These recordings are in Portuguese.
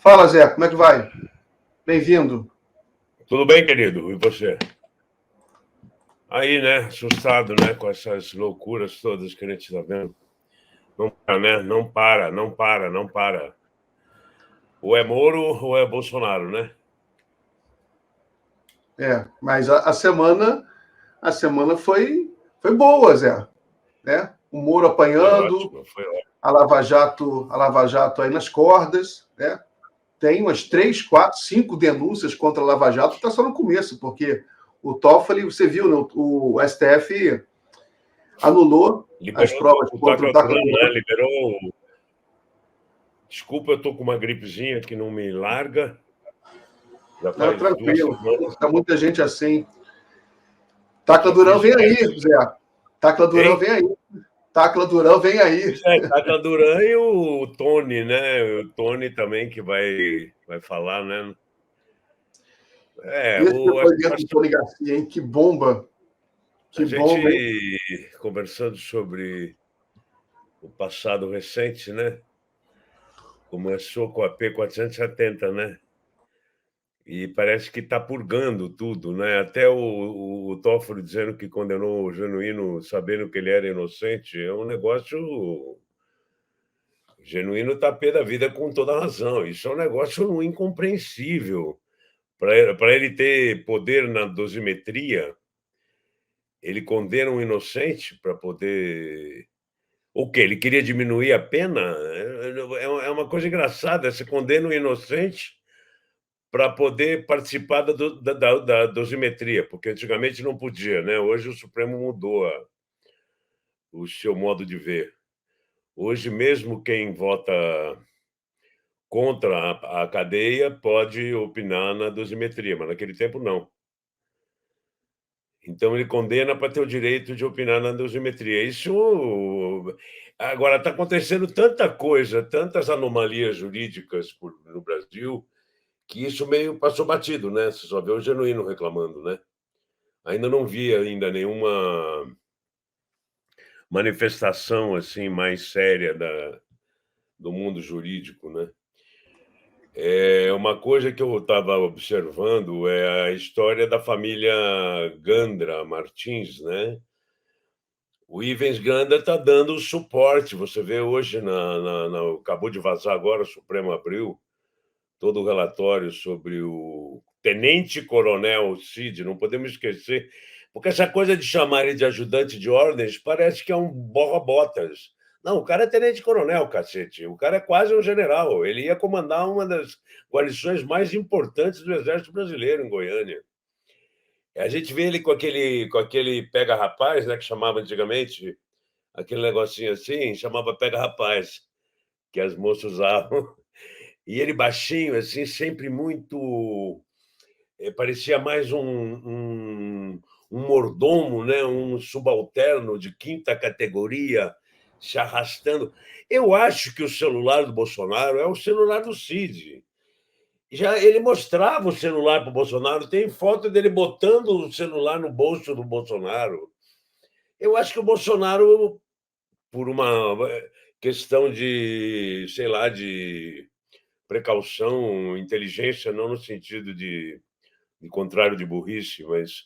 Fala, Zé, como é que vai? Bem-vindo. Tudo bem, querido? E você? Aí, né? Assustado, né? Com essas loucuras todas que a gente está vendo. Não para, né? Não para, não para, não para. Ou é Moro ou é Bolsonaro, né? Mas a semana foi boa, Zé, né? O Moro Foi apanhando, ótimo, foi ótimo. a Lava Jato aí nas cordas, né? Tem umas 3, 4, 5 denúncias contra a Lava Jato, está só no começo, porque o Toffoli, você viu, né? O STF anulou as Liberou provas o contra o Tacla Tacla né? Duran. Liberou. Desculpa, eu tô com uma gripezinha que não me larga. Já Não, faz 2 tranquilo, semanas. está muita gente assim. Tacla Já Duran fiz vem aí, testes. Zé. Tacla Duran Hein? vem aí. Tacla Duran vem aí. Pois é, Tacla Duran e o Tony, né? O Tony também que vai falar, né? É, Esse a depoimento do situação. Tony Garcia, hein? Que bomba. A Que gente, bomba, hein? conversando sobre o passado recente, né? Começou com a P470, né? E parece que está purgando tudo, né? Até o Toffoli dizendo que condenou o Genuíno sabendo que ele era inocente, é um negócio. O Genuíno está pé da vida com toda razão. Isso é um negócio incompreensível. Para ele ter poder na dosimetria, ele condena um inocente para poder. O quê? Ele queria diminuir a pena? É uma coisa engraçada. Você condena um inocente para poder participar da dosimetria, porque antigamente não podia, né? Hoje o Supremo mudou o seu modo de ver. Hoje, mesmo quem vota contra a cadeia pode opinar na dosimetria, mas naquele tempo não. Então ele condena para ter o direito de opinar na dosimetria. Isso agora está acontecendo tanta coisa, tantas anomalias jurídicas no Brasil, que isso meio passou batido, né? Você só vê o Genuíno reclamando, né? Ainda não vi ainda nenhuma manifestação assim mais séria do mundo jurídico, né? Uma coisa que eu estava observando é a história da família Gandra Martins, né? O Ivens Gandra está dando suporte. Você vê hoje, acabou de vazar agora, o Supremo abriu todo o relatório sobre o tenente-coronel Cid, não podemos esquecer, porque essa coisa de chamar ele de ajudante de ordens parece que é um borra-botas. Não, o cara é tenente-coronel, cacete. O cara é quase um general. Ele ia comandar uma das guarnições mais importantes do Exército Brasileiro em Goiânia. A gente vê ele com aquele pega-rapaz, né, que chamava antigamente, aquele negocinho assim, chamava pega-rapaz, que as moças usavam. E ele baixinho, assim, sempre muito. Parecia mais um mordomo, né? Um subalterno de quinta categoria, se arrastando. Eu acho que o celular do Bolsonaro é o celular do Cid. Já ele mostrava o celular para o Bolsonaro, tem foto dele botando o celular no bolso do Bolsonaro. Eu acho que o Bolsonaro, por uma questão de, sei lá, de precaução, inteligência, não no sentido de contrário de burrice, mas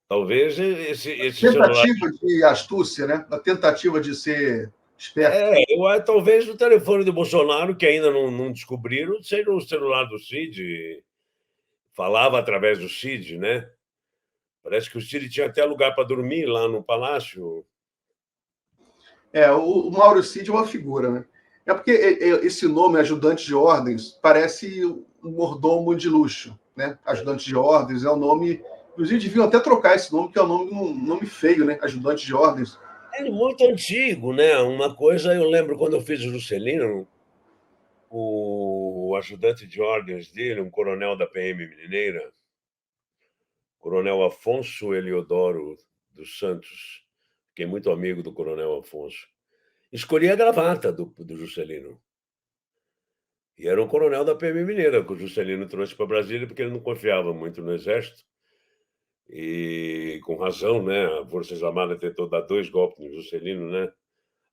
talvez esse celular. Tentativa de astúcia, né? A tentativa de ser esperto. Talvez o telefone do Bolsonaro, que ainda não descobriram, seja o celular do Cid, falava através do Cid, né? Parece que o Cid tinha até lugar para dormir lá no palácio. O Mauro Cid é uma figura, né? É porque esse nome, ajudante de ordens, parece um mordomo de luxo, né? Ajudante de ordens é um nome. Inclusive, deviam até trocar esse nome, que é um nome feio, né? Ajudante de ordens. É muito antigo, né? Uma coisa eu lembro quando eu fiz o Juscelino, o ajudante de ordens dele, um coronel da PM Mineira, Coronel Afonso Eliodoro dos Santos, fiquei muito amigo do Coronel Afonso, escolhi a gravata do Juscelino. E era um coronel da PM Mineira, que o Juscelino trouxe para Brasília, porque ele não confiava muito no Exército. E com razão, né? A Forças Armadas tentou dar 2 golpes no Juscelino, né?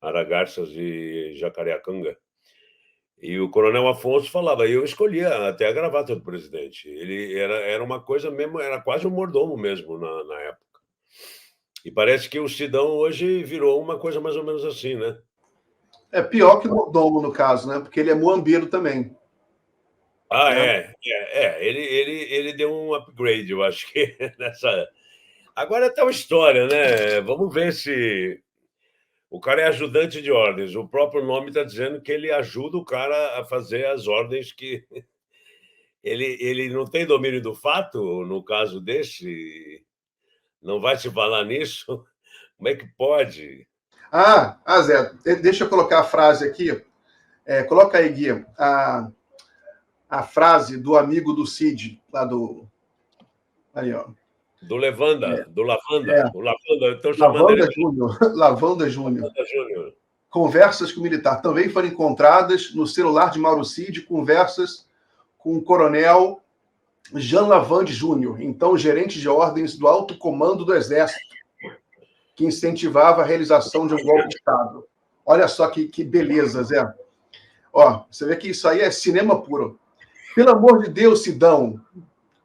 Aragarças e Jacareacanga. E o Coronel Afonso falava, e eu escolhia até a gravata do presidente. Ele era uma coisa mesmo, era quase um mordomo mesmo na época. E parece que o Sidão hoje virou uma coisa mais ou menos assim, né? É pior que o mordomo, no caso, né? Porque ele é muambeiro também. Ah, Né? ele deu um upgrade, eu acho que nessa. Agora tá uma história, né? Vamos ver se. O cara é ajudante de ordens. O próprio nome está dizendo que ele ajuda o cara a fazer as ordens que. Ele não tem domínio do fato, no caso desse? Não vai se falar nisso? Como é que pode? Zé, deixa eu colocar a frase aqui. Coloca aí, Gui, a frase do amigo do Cid, lá do. Aí, ó. Do Levanda, do É, Lavanda. O Lavanda, estão chamando ele Lavanda de Júnior. Lavanda Júnior. Lavanda Júnior. Conversas com o militar. Também foram encontradas no celular de Mauro Cid conversas com o coronel Jean Lavande Júnior, então gerente de ordens do alto comando do Exército, que incentivava a realização de um golpe de Estado. Olha só que beleza, Zé. Ó, você vê que isso aí é cinema puro. Pelo amor de Deus, Sidão,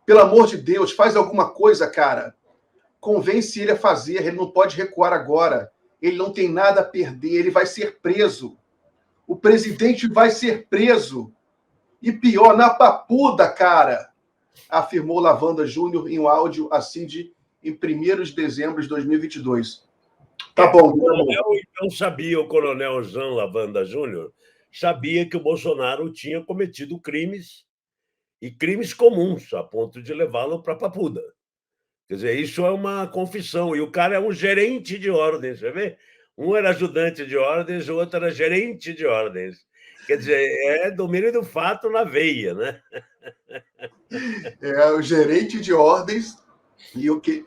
pelo amor de Deus, faz alguma coisa, cara. Convence ele a fazer, ele não pode recuar agora. Ele não tem nada a perder, ele vai ser preso. O presidente vai ser preso. E pior, na papuda, cara, afirmou Lavanda Júnior em um áudio a Cid em 1º de dezembro de 2022. Tá bom, o coronel, então, sabia, o coronel Jean Lavanda Júnior sabia que o Bolsonaro tinha cometido crimes, e crimes comuns, a ponto de levá-lo para a papuda. Quer dizer, isso é uma confissão. E o cara é um gerente de ordens, você vê? Um era ajudante de ordens, o outro era gerente de ordens. Quer dizer, é domínio do fato na veia, né? É o gerente de ordens e o que.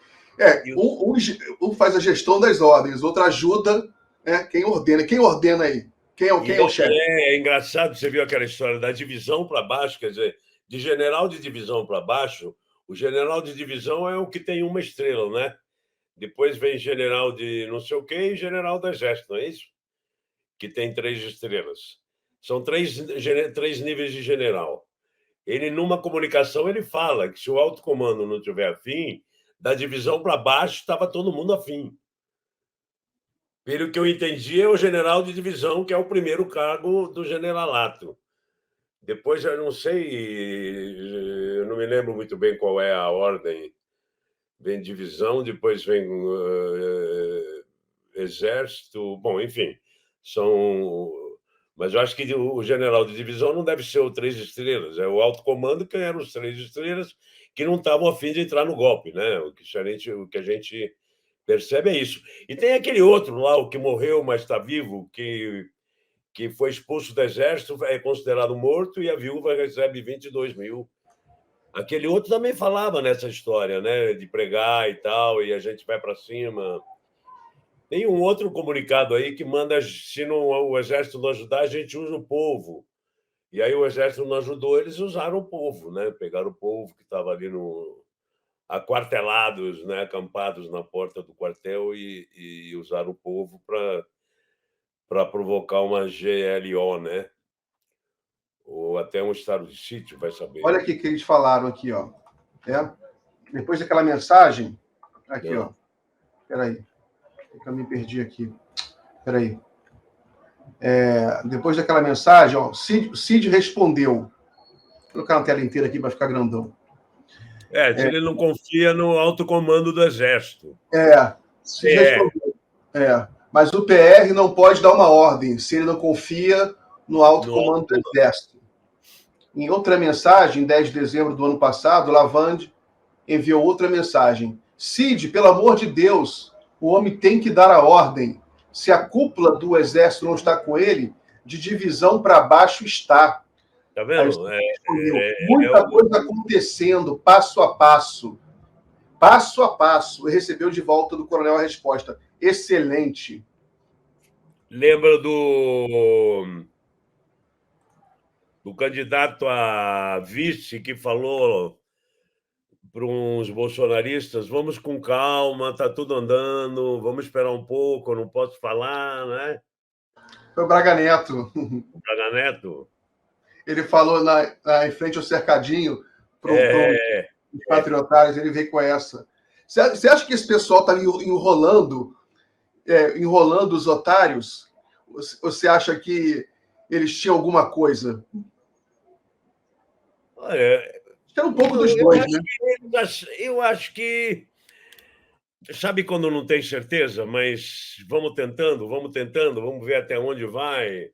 Um faz a gestão das ordens, outro ajuda, né, quem ordena. Quem ordena aí? Quem é o chefe? É engraçado, você viu aquela história da divisão para baixo, quer dizer, de general de divisão para baixo, o general de divisão é o que tem uma estrela, né? Depois vem general de não sei o quê e general do exército, não é isso? Que tem 3 estrelas. São três níveis de general. Ele, numa comunicação, ele fala que se o alto comando não tiver afim, da divisão para baixo estava todo mundo afim. Pelo que eu entendi, é o general de divisão, que é o primeiro cargo do generalato. Depois, eu não sei, eu não me lembro muito bem qual é a ordem. Vem divisão, depois vem exército, bom, enfim, são. Mas eu acho que o general de divisão não deve ser o 3 estrelas, é o alto comando que eram os 3 estrelas que não estavam a fim de entrar no golpe, né? O que a gente percebe é isso. E tem aquele outro lá, o que morreu, mas está vivo, que foi expulso do exército, é considerado morto e a viúva recebe 22 mil. Aquele outro também falava nessa história, né, de pregar e tal, e a gente vai para cima. Tem um outro comunicado aí que manda, se não, o exército não ajudar, a gente usa o povo. E aí o exército não ajudou, eles usaram o povo, né? Pegaram o povo que estava ali aquartelados, né, acampados na porta do quartel e usaram o povo para provocar uma GLO, né? Ou até um estado de sítio, vai saber. Olha aqui que eles falaram aqui, ó. Depois daquela mensagem, aqui, ó. Peraí, eu me perdi aqui. Peraí. Depois daquela mensagem, ó, Cid respondeu. Vou colocar na tela inteira aqui para ficar grandão. Ele não confia no alto comando do exército. Cid respondeu. Mas o PR não pode dar uma ordem se ele não confia no alto comando do exército. Em outra mensagem, em 10 de dezembro do ano passado, Lavande enviou outra mensagem. Cid, pelo amor de Deus, o homem tem que dar a ordem. Se a cúpula do exército não está com ele, de divisão para baixo está. Tá vendo? Muita coisa acontecendo, passo a passo. Passo a passo. E recebeu de volta do coronel a resposta. Excelente. Lembra do candidato a vice que falou para uns bolsonaristas: vamos com calma, está tudo andando, vamos esperar um pouco, eu não posso falar, né? Foi o Braga Neto. O Braga Neto. Ele falou em frente ao cercadinho, para É, os patriotários, ele veio com essa. Você acha que esse pessoal está enrolando os otários? Ou você acha que eles tinham alguma coisa? olha, Acho que era um pouco não, dos eu dois, acho né? que sabe quando não tem certeza, mas vamos tentando, vamos ver até onde vai.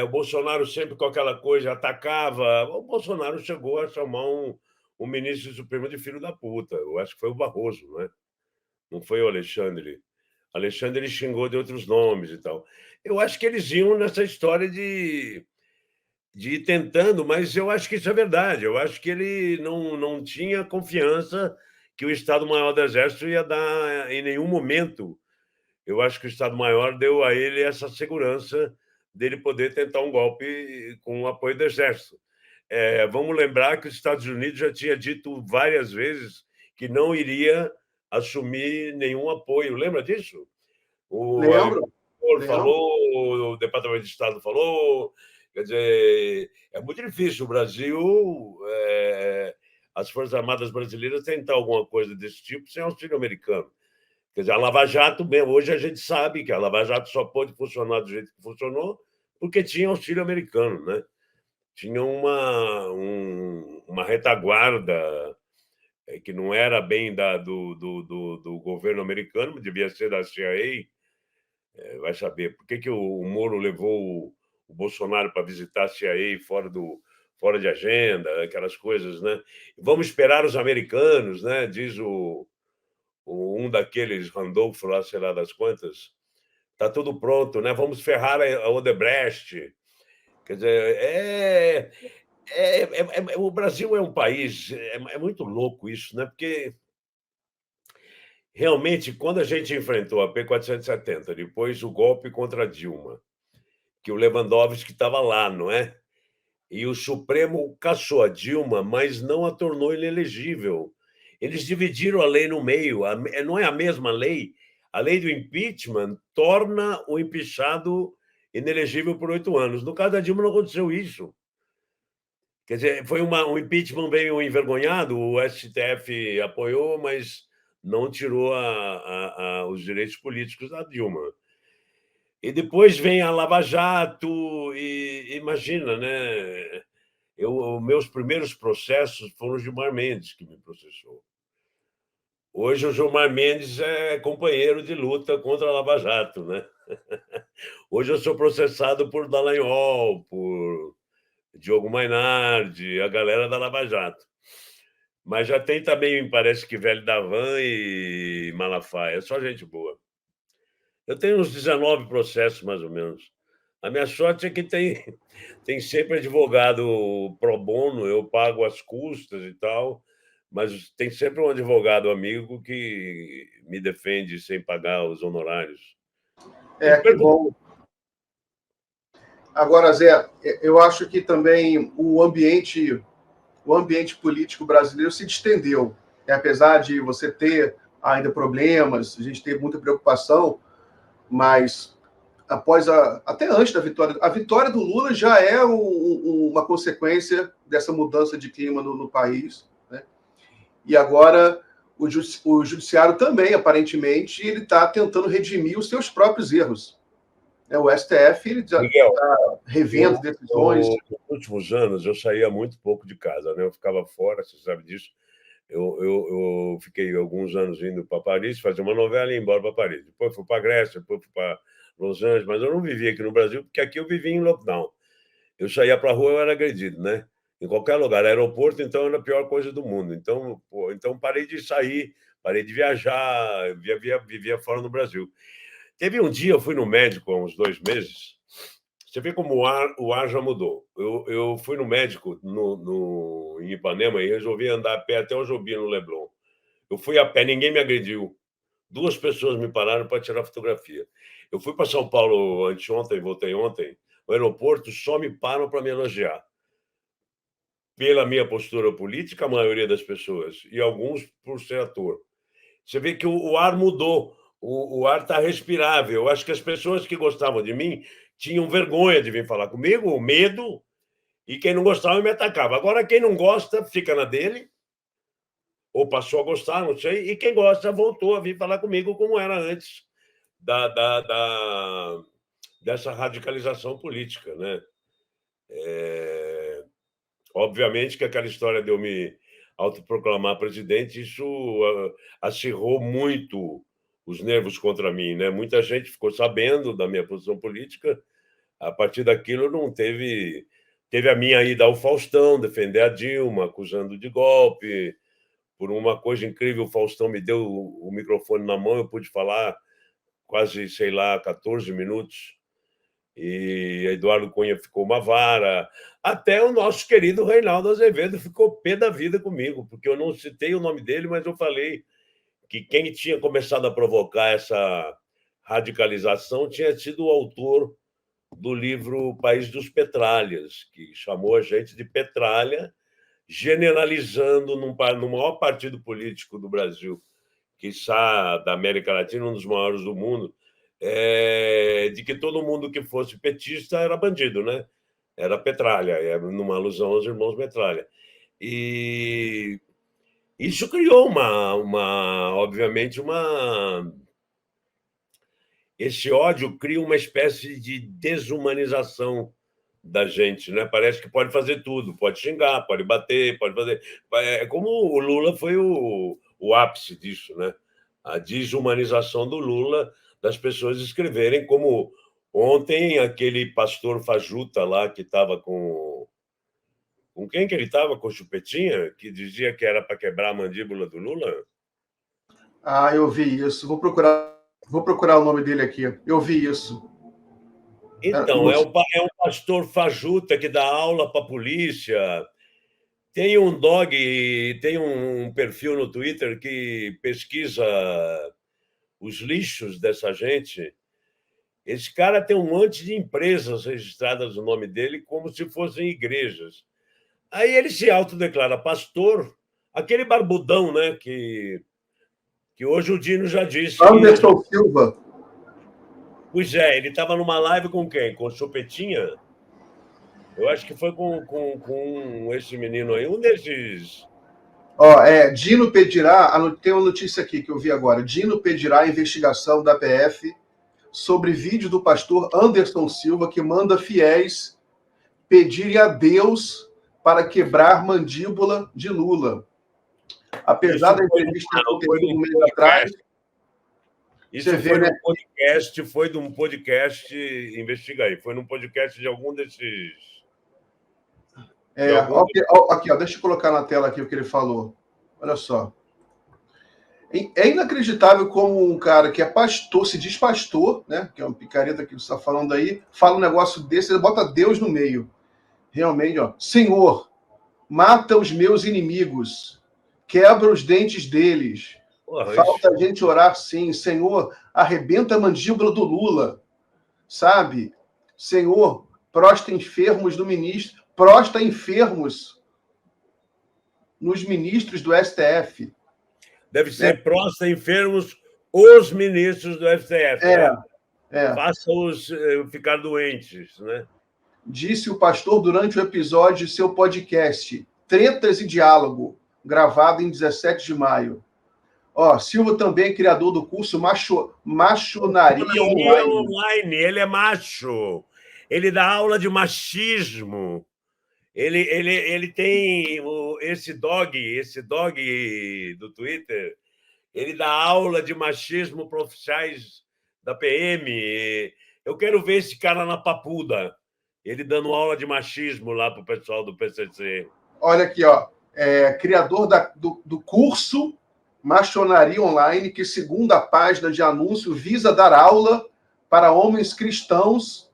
O Bolsonaro sempre com aquela coisa atacava. O Bolsonaro chegou a chamar um ministro supremo de filho da puta. Eu acho que foi o Barroso, né? Não foi o Alexandre. Alexandre ele xingou de outros nomes e tal. Eu acho que eles iam nessa história de ir tentando, mas eu acho que isso é verdade. Eu acho que ele não tinha confiança que o Estado-Maior do Exército ia dar em nenhum momento. Eu acho que o Estado-Maior deu a ele essa segurança dele poder tentar um golpe com o apoio do Exército. Vamos lembrar que os Estados Unidos já tinha dito várias vezes que não iria assumir nenhum apoio. Lembra disso? O Lembro, agricultor lembro. falou, o Departamento de Estado falou. Quer dizer, é muito difícil o Brasil, as Forças Armadas brasileiras tentar alguma coisa desse tipo sem auxílio americano. Quer dizer, a Lava Jato, mesmo, hoje a gente sabe que a Lava Jato só pôde funcionar do jeito que funcionou porque tinha auxílio americano, né? Tinha uma retaguarda que não era bem do governo americano, devia ser da CIA. Vai saber por que o Moro levou o Bolsonaro para visitar a CIA fora de agenda, aquelas coisas, né? Vamos esperar os americanos, né? Diz um daqueles Randolph lá, sei lá das quantas, tá tudo pronto, né? Vamos ferrar a Odebrecht. Quer dizer, o Brasil é um país, muito louco isso, né? Porque realmente, quando a gente enfrentou a P-470, depois o golpe contra Dilma, que o Lewandowski estava lá, não é? E o Supremo cassou a Dilma, mas não a tornou inelegível. Eles dividiram a lei no meio. Não é a mesma lei. A lei do impeachment torna o empichado inelegível por 8 anos. No caso da Dilma, não aconteceu isso. Quer dizer, foi um impeachment meio envergonhado, o STF apoiou, mas não tirou os direitos políticos da Dilma. E depois vem a Lava Jato, e imagina, né? Meus primeiros processos foram o Gilmar Mendes que me processou. Hoje o Gilmar Mendes é companheiro de luta contra a Lava Jato, né? Hoje eu sou processado por Dallagnol, por Diogo Mainardi, a galera da Lava Jato. Mas já tem também, parece que Velho da Van e Malafaia, só gente boa. Eu tenho uns 19 processos, mais ou menos. A minha sorte é que tem sempre advogado pro bono, eu pago as custas e tal, mas tem sempre um advogado amigo que me defende sem pagar os honorários. E Que bom. Agora, Zé, eu acho que também o ambiente político brasileiro se distendeu. Apesar de você ter ainda problemas, a gente tem muita preocupação, mas até antes da vitória, a vitória do Lula já é uma consequência dessa mudança de clima no país, né? E agora o judiciário também, aparentemente, ele está tentando redimir os seus próprios erros. O STF ele já Miguel, está revendo decisões. nos últimos anos eu saía muito pouco de casa, né? Eu ficava fora, você sabe disso. Eu fiquei alguns anos indo para Paris, fazer uma novela e ir embora para Paris. Depois fui para Grécia, depois fui para Los Angeles, mas eu não vivia aqui no Brasil, porque aqui eu vivia em lockdown. Eu saía para a rua, eu era agredido, né? Em qualquer lugar. Aeroporto, então, era a pior coisa do mundo. Então parei de sair, parei de viajar, vivia fora no Brasil. Teve um dia, eu fui no médico há uns 2 meses. Você vê como o ar já mudou. Eu fui no médico em Ipanema e resolvi andar a pé até o Jobi, no Leblon. Eu fui a pé, ninguém me agrediu. 2 pessoas me pararam para tirar fotografia. Eu fui para São Paulo anteontem, voltei ontem. No aeroporto só me param para me elogiar. Pela minha postura política, a maioria das pessoas, e alguns por ser ator. Você vê que o ar mudou, o ar está respirável. Eu acho que as pessoas que gostavam de mim tinham vergonha de vir falar comigo, ou medo, E quem não gostava me atacava. Agora, quem não gosta, fica na dele, ou passou a gostar, não sei, e quem gosta voltou a vir falar comigo como era antes dessa radicalização política, né? Obviamente que aquela história de eu me autoproclamar presidente, isso acirrou muito os nervos contra mim, né? Muita gente ficou sabendo da minha posição política. A partir daquilo, não teve a minha ida ao Faustão, defender a Dilma, acusando de golpe. Por uma coisa incrível, o Faustão me deu o microfone na mão, eu pude falar quase, sei lá, 14 minutos, e Eduardo Cunha ficou uma vara, até o nosso querido Reinaldo Azevedo ficou pé da vida comigo, porque eu não citei o nome dele, mas eu falei que quem tinha começado a provocar essa radicalização tinha sido o autor do livro País dos Petralhas, que chamou a gente de petralha, generalizando no maior partido político do Brasil, quiçá da América Latina, um dos maiores do mundo, de que todo mundo que fosse petista era bandido, né? Era petralha, numa alusão aos irmãos Metralha. E isso criou obviamente, esse ódio cria uma espécie de desumanização da gente, né? Parece que pode fazer tudo, pode xingar, pode bater, pode fazer. É como o Lula foi o ápice disso, né? A desumanização do Lula, das pessoas escreverem, como ontem aquele pastor fajuta lá que estava com quem que ele estava? Com o Chupetinha, que dizia que era para quebrar a mandíbula do Lula? Ah, eu vi isso. Vou procurar o nome dele aqui. Eu vi isso. Então, é um pastor fajuta que dá aula para a polícia. Tem um perfil no Twitter que pesquisa os lixos dessa gente. Esse cara tem um monte de empresas registradas no nome dele como se fossem igrejas. Aí ele se autodeclara pastor, aquele barbudão, né? Que hoje o Dino já disse. Anderson Silva. Pois é, ele estava numa live com quem? Com o Chupetinha? Eu acho que foi com esse menino aí, um desses. Dino pedirá. Tem uma notícia aqui que eu vi agora. Dino pedirá a investigação da PF sobre vídeo do pastor Anderson Silva que manda fiéis pedirem a Deus para quebrar mandíbula de Lula. Apesar da entrevista ter acontecido um mês atrás. Isso foi num podcast, foi de um podcast, investiga aí, foi num podcast de algum desses. Aqui, deixa eu colocar na tela aqui o que ele falou. Olha só. É inacreditável como um cara que é pastor, se diz pastor, né? Que é uma picareta que você está falando aí, fala um negócio desse, ele bota Deus no meio. Realmente, Senhor, mata os meus inimigos, quebra os dentes deles. Falta a gente orar sim. Senhor, arrebenta a mandíbula do Lula. Sabe? Senhor, prosta enfermos do ministro. Prosta enfermos nos ministros do STF. Deve ser prosta enfermos os ministros do STF. Faça-os ficar doentes, né? Disse o pastor durante o episódio de seu podcast Tretas e Diálogo, gravado em 17 de maio. Silva também é criador do curso Machonaria Online. Ele é macho. Ele dá aula de machismo. Ele tem esse dog do Twitter. Ele dá aula de machismo para oficiais da PM. Eu quero ver esse cara na Papuda. Ele dando aula de machismo lá para o pessoal do PCC. Olha aqui, criador do curso Machonaria Online, que, segundo a página de anúncio, visa dar aula para homens cristãos.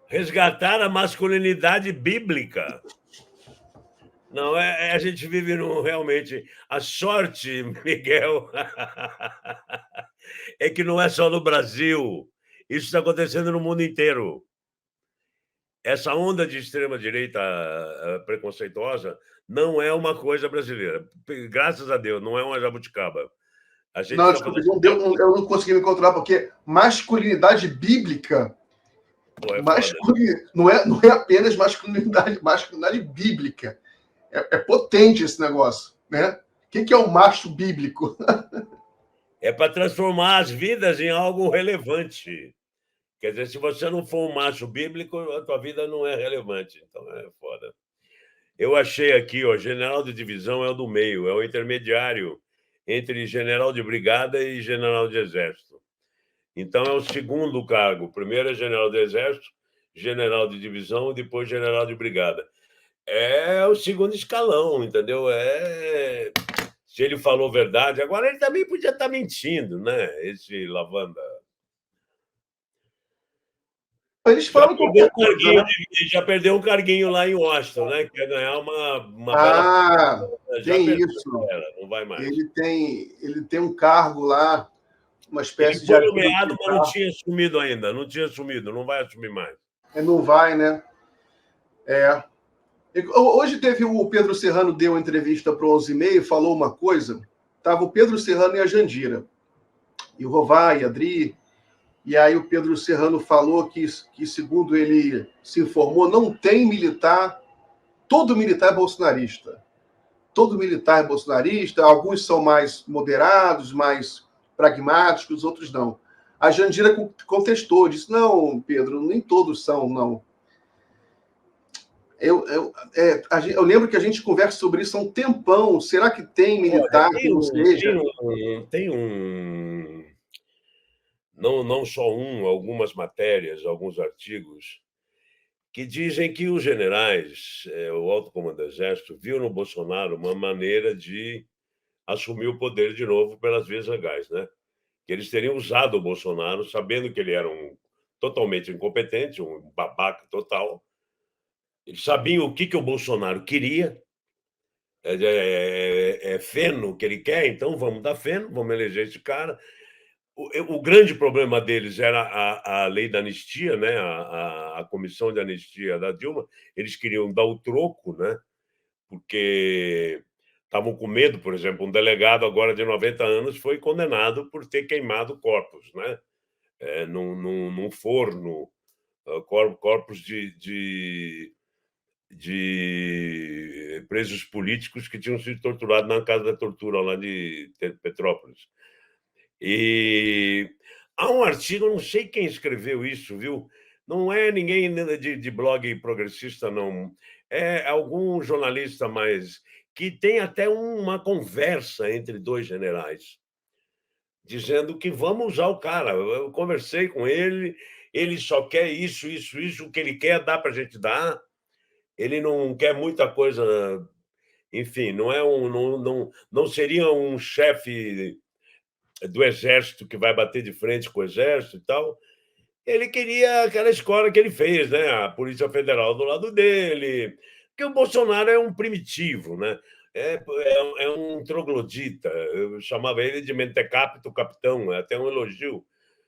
Resgatar a masculinidade bíblica. Não, a gente vive realmente... A sorte, Miguel, é que não é só no Brasil. Isso está acontecendo no mundo inteiro. Essa onda de extrema-direita preconceituosa não é uma coisa brasileira. Graças a Deus, não é uma jabuticaba. Eu não consegui me controlar, porque masculinidade bíblica Pô, é foda. Não é apenas masculinidade bíblica. É potente esse negócio, né? O que é o macho bíblico? É para transformar as vidas em algo relevante. Quer dizer, se você não for um macho bíblico, a tua vida não é relevante. Então é foda. Eu achei aqui, ó, general de divisão é o do meio, é o intermediário entre general de brigada e general de exército. Então é o segundo cargo. Primeiro é general de exército, general de divisão e depois general de brigada. É o segundo escalão, entendeu? Se ele falou verdade, agora ele também podia estar mentindo, né? Esse Lavanda. Eles falam qualquer coisa, né? Já perdeu um carguinho lá em Washington, né? Quer ganhar uma bela. Já Tem perdeu, isso. não vai mais. Ele tem um cargo lá, uma espécie ele de. foi nomeado, mas não tinha assumido ainda. Não tinha assumido, não vai assumir mais. Não vai, né? Hoje teve o Pedro Serrano, deu uma entrevista para o 11h30 e falou uma coisa. Tava o Pedro Serrano e a Jandira. E o Rovai, e a Adri. E aí o Pedro Serrano falou que, segundo ele se informou, não tem militar. Todo militar é bolsonarista. Todo militar é bolsonarista. Alguns são mais moderados, mais pragmáticos, outros não. A Jandira contestou, disse, não, Pedro, nem todos são, não. Eu lembro que a gente conversa sobre isso há um tempão. Será que tem militar que não seja? Tem um. Não só algumas matérias, alguns artigos, que dizem que os generais, o alto comando do Exército, viu no Bolsonaro uma maneira de assumir o poder de novo pelas vias legais, né? Que eles teriam usado o Bolsonaro, sabendo que ele era totalmente incompetente, um babaca total. Eles sabiam o que o Bolsonaro queria, feno que ele quer, então vamos dar feno, vamos eleger esse cara. O grande problema deles era a lei da anistia, né? A comissão de anistia da Dilma. Eles queriam dar o troco, né? Porque estavam com medo, por exemplo, um delegado agora de 90 anos foi condenado por ter queimado corpos, né? Num forno, corpos de presos políticos que tinham sido torturados na Casa da Tortura, lá de Petrópolis. E há um artigo, não sei quem escreveu isso, viu? Não é ninguém de blog progressista, não. É algum jornalista mais que tem até uma conversa entre dois generais, dizendo que vamos usar o cara. Eu conversei com ele só quer isso, isso, isso, o que ele quer dá para a gente dar. Ele não quer muita coisa, enfim, não seria um chefe do exército que vai bater de frente com o exército e tal. Ele queria aquela escola que ele fez, né? A Polícia Federal do lado dele, porque o Bolsonaro é um primitivo, né? É um troglodita. Eu chamava ele de mentecapto capitão, é até um elogio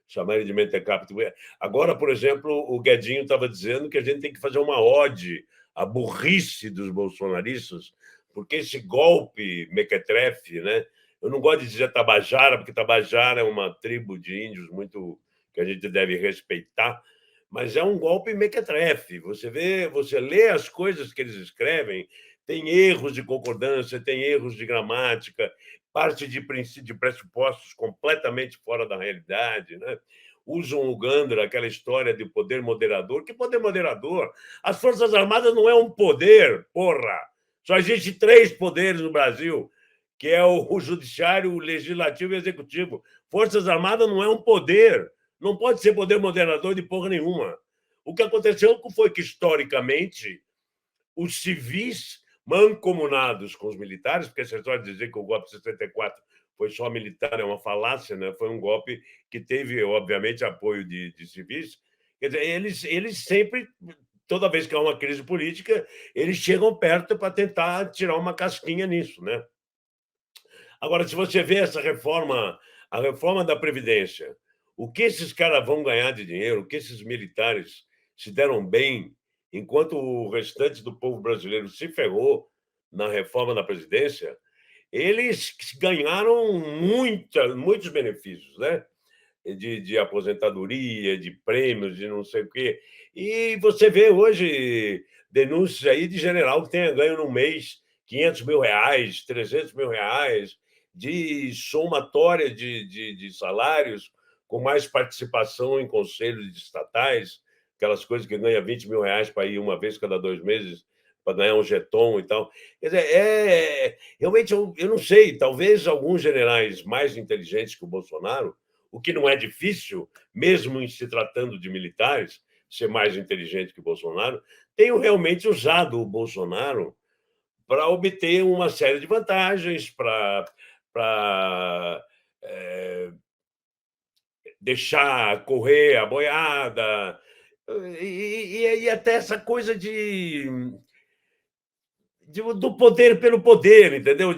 chamar ele de mentecapto. Agora, por exemplo, o Guedinho estava dizendo que a gente tem que fazer uma ode à burrice dos bolsonaristas, porque esse golpe mequetrefe, né? Eu não gosto de dizer Tabajara, porque Tabajara é uma tribo de índios muito que a gente deve respeitar, mas é um golpe mequetrefe. Você lê as coisas que eles escrevem, tem erros de concordância, tem erros de gramática, parte de pressupostos completamente fora da realidade, né? Usam o Gandra, aquela história de poder moderador. Que poder moderador? As Forças Armadas não é um poder, porra! Só existe 3 poderes no Brasil, que é o judiciário, o legislativo e o executivo. Forças Armadas não é um poder. Não pode ser poder moderador de porra nenhuma. O que aconteceu foi que, historicamente, os civis mancomunados com os militares, porque essa história de dizer que o golpe de 64 foi só militar é uma falácia, né? Foi um golpe que teve, obviamente, apoio de civis. Quer dizer, eles sempre, toda vez que há uma crise política, eles chegam perto para tentar tirar uma casquinha nisso, né? Agora, se você vê essa reforma, a reforma da Previdência, o que esses caras vão ganhar de dinheiro, o que esses militares se deram bem, enquanto o restante do povo brasileiro se ferrou na reforma da Previdência, eles ganharam muitos benefícios, né? de aposentadoria, de prêmios, de não sei o quê. E você vê hoje denúncias aí de general que tenha ganho no mês R$ 500 mil, R$ 300 mil, de somatória de salários, com mais participação em conselhos estatais, aquelas coisas que ganha R$ 20 mil para ir uma vez cada 2 meses para ganhar um jeton e tal. Quer dizer, realmente, eu não sei, talvez alguns generais mais inteligentes que o Bolsonaro, o que não é difícil, mesmo em se tratando de militares, ser mais inteligente que o Bolsonaro, tenham realmente usado o Bolsonaro para obter uma série de vantagens, para deixar correr a boiada, e até essa coisa do poder pelo poder, entendeu?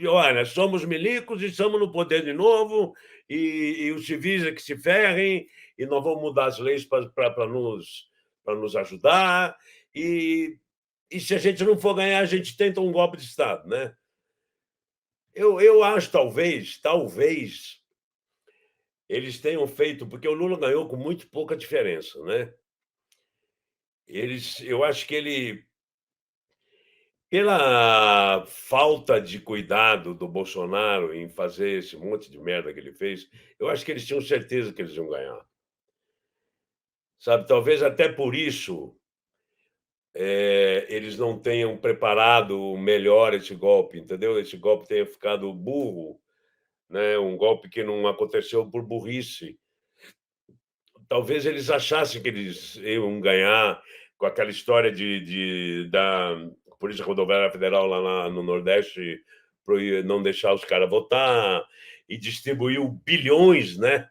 Olha, somos milicos e estamos no poder de novo, e os civis é que se ferrem, e nós vamos mudar as leis para nos ajudar, e se a gente não for ganhar, a gente tenta um golpe de Estado, né? Eu acho, talvez, eles tenham feito, porque o Lula ganhou com muito pouca diferença, né? Eu acho que ele, pela falta de cuidado do Bolsonaro em fazer esse monte de merda que ele fez, eu acho que eles tinham certeza que eles iam ganhar. Sabe, talvez até por isso eles não tenham preparado melhor esse golpe, entendeu? Esse golpe tenha ficado burro, né? Um golpe que não aconteceu por burrice. Talvez eles achassem que eles iam ganhar com aquela história da Polícia Rodoviária Federal lá no Nordeste não deixar os caras votar, e distribuiu bilhões, né?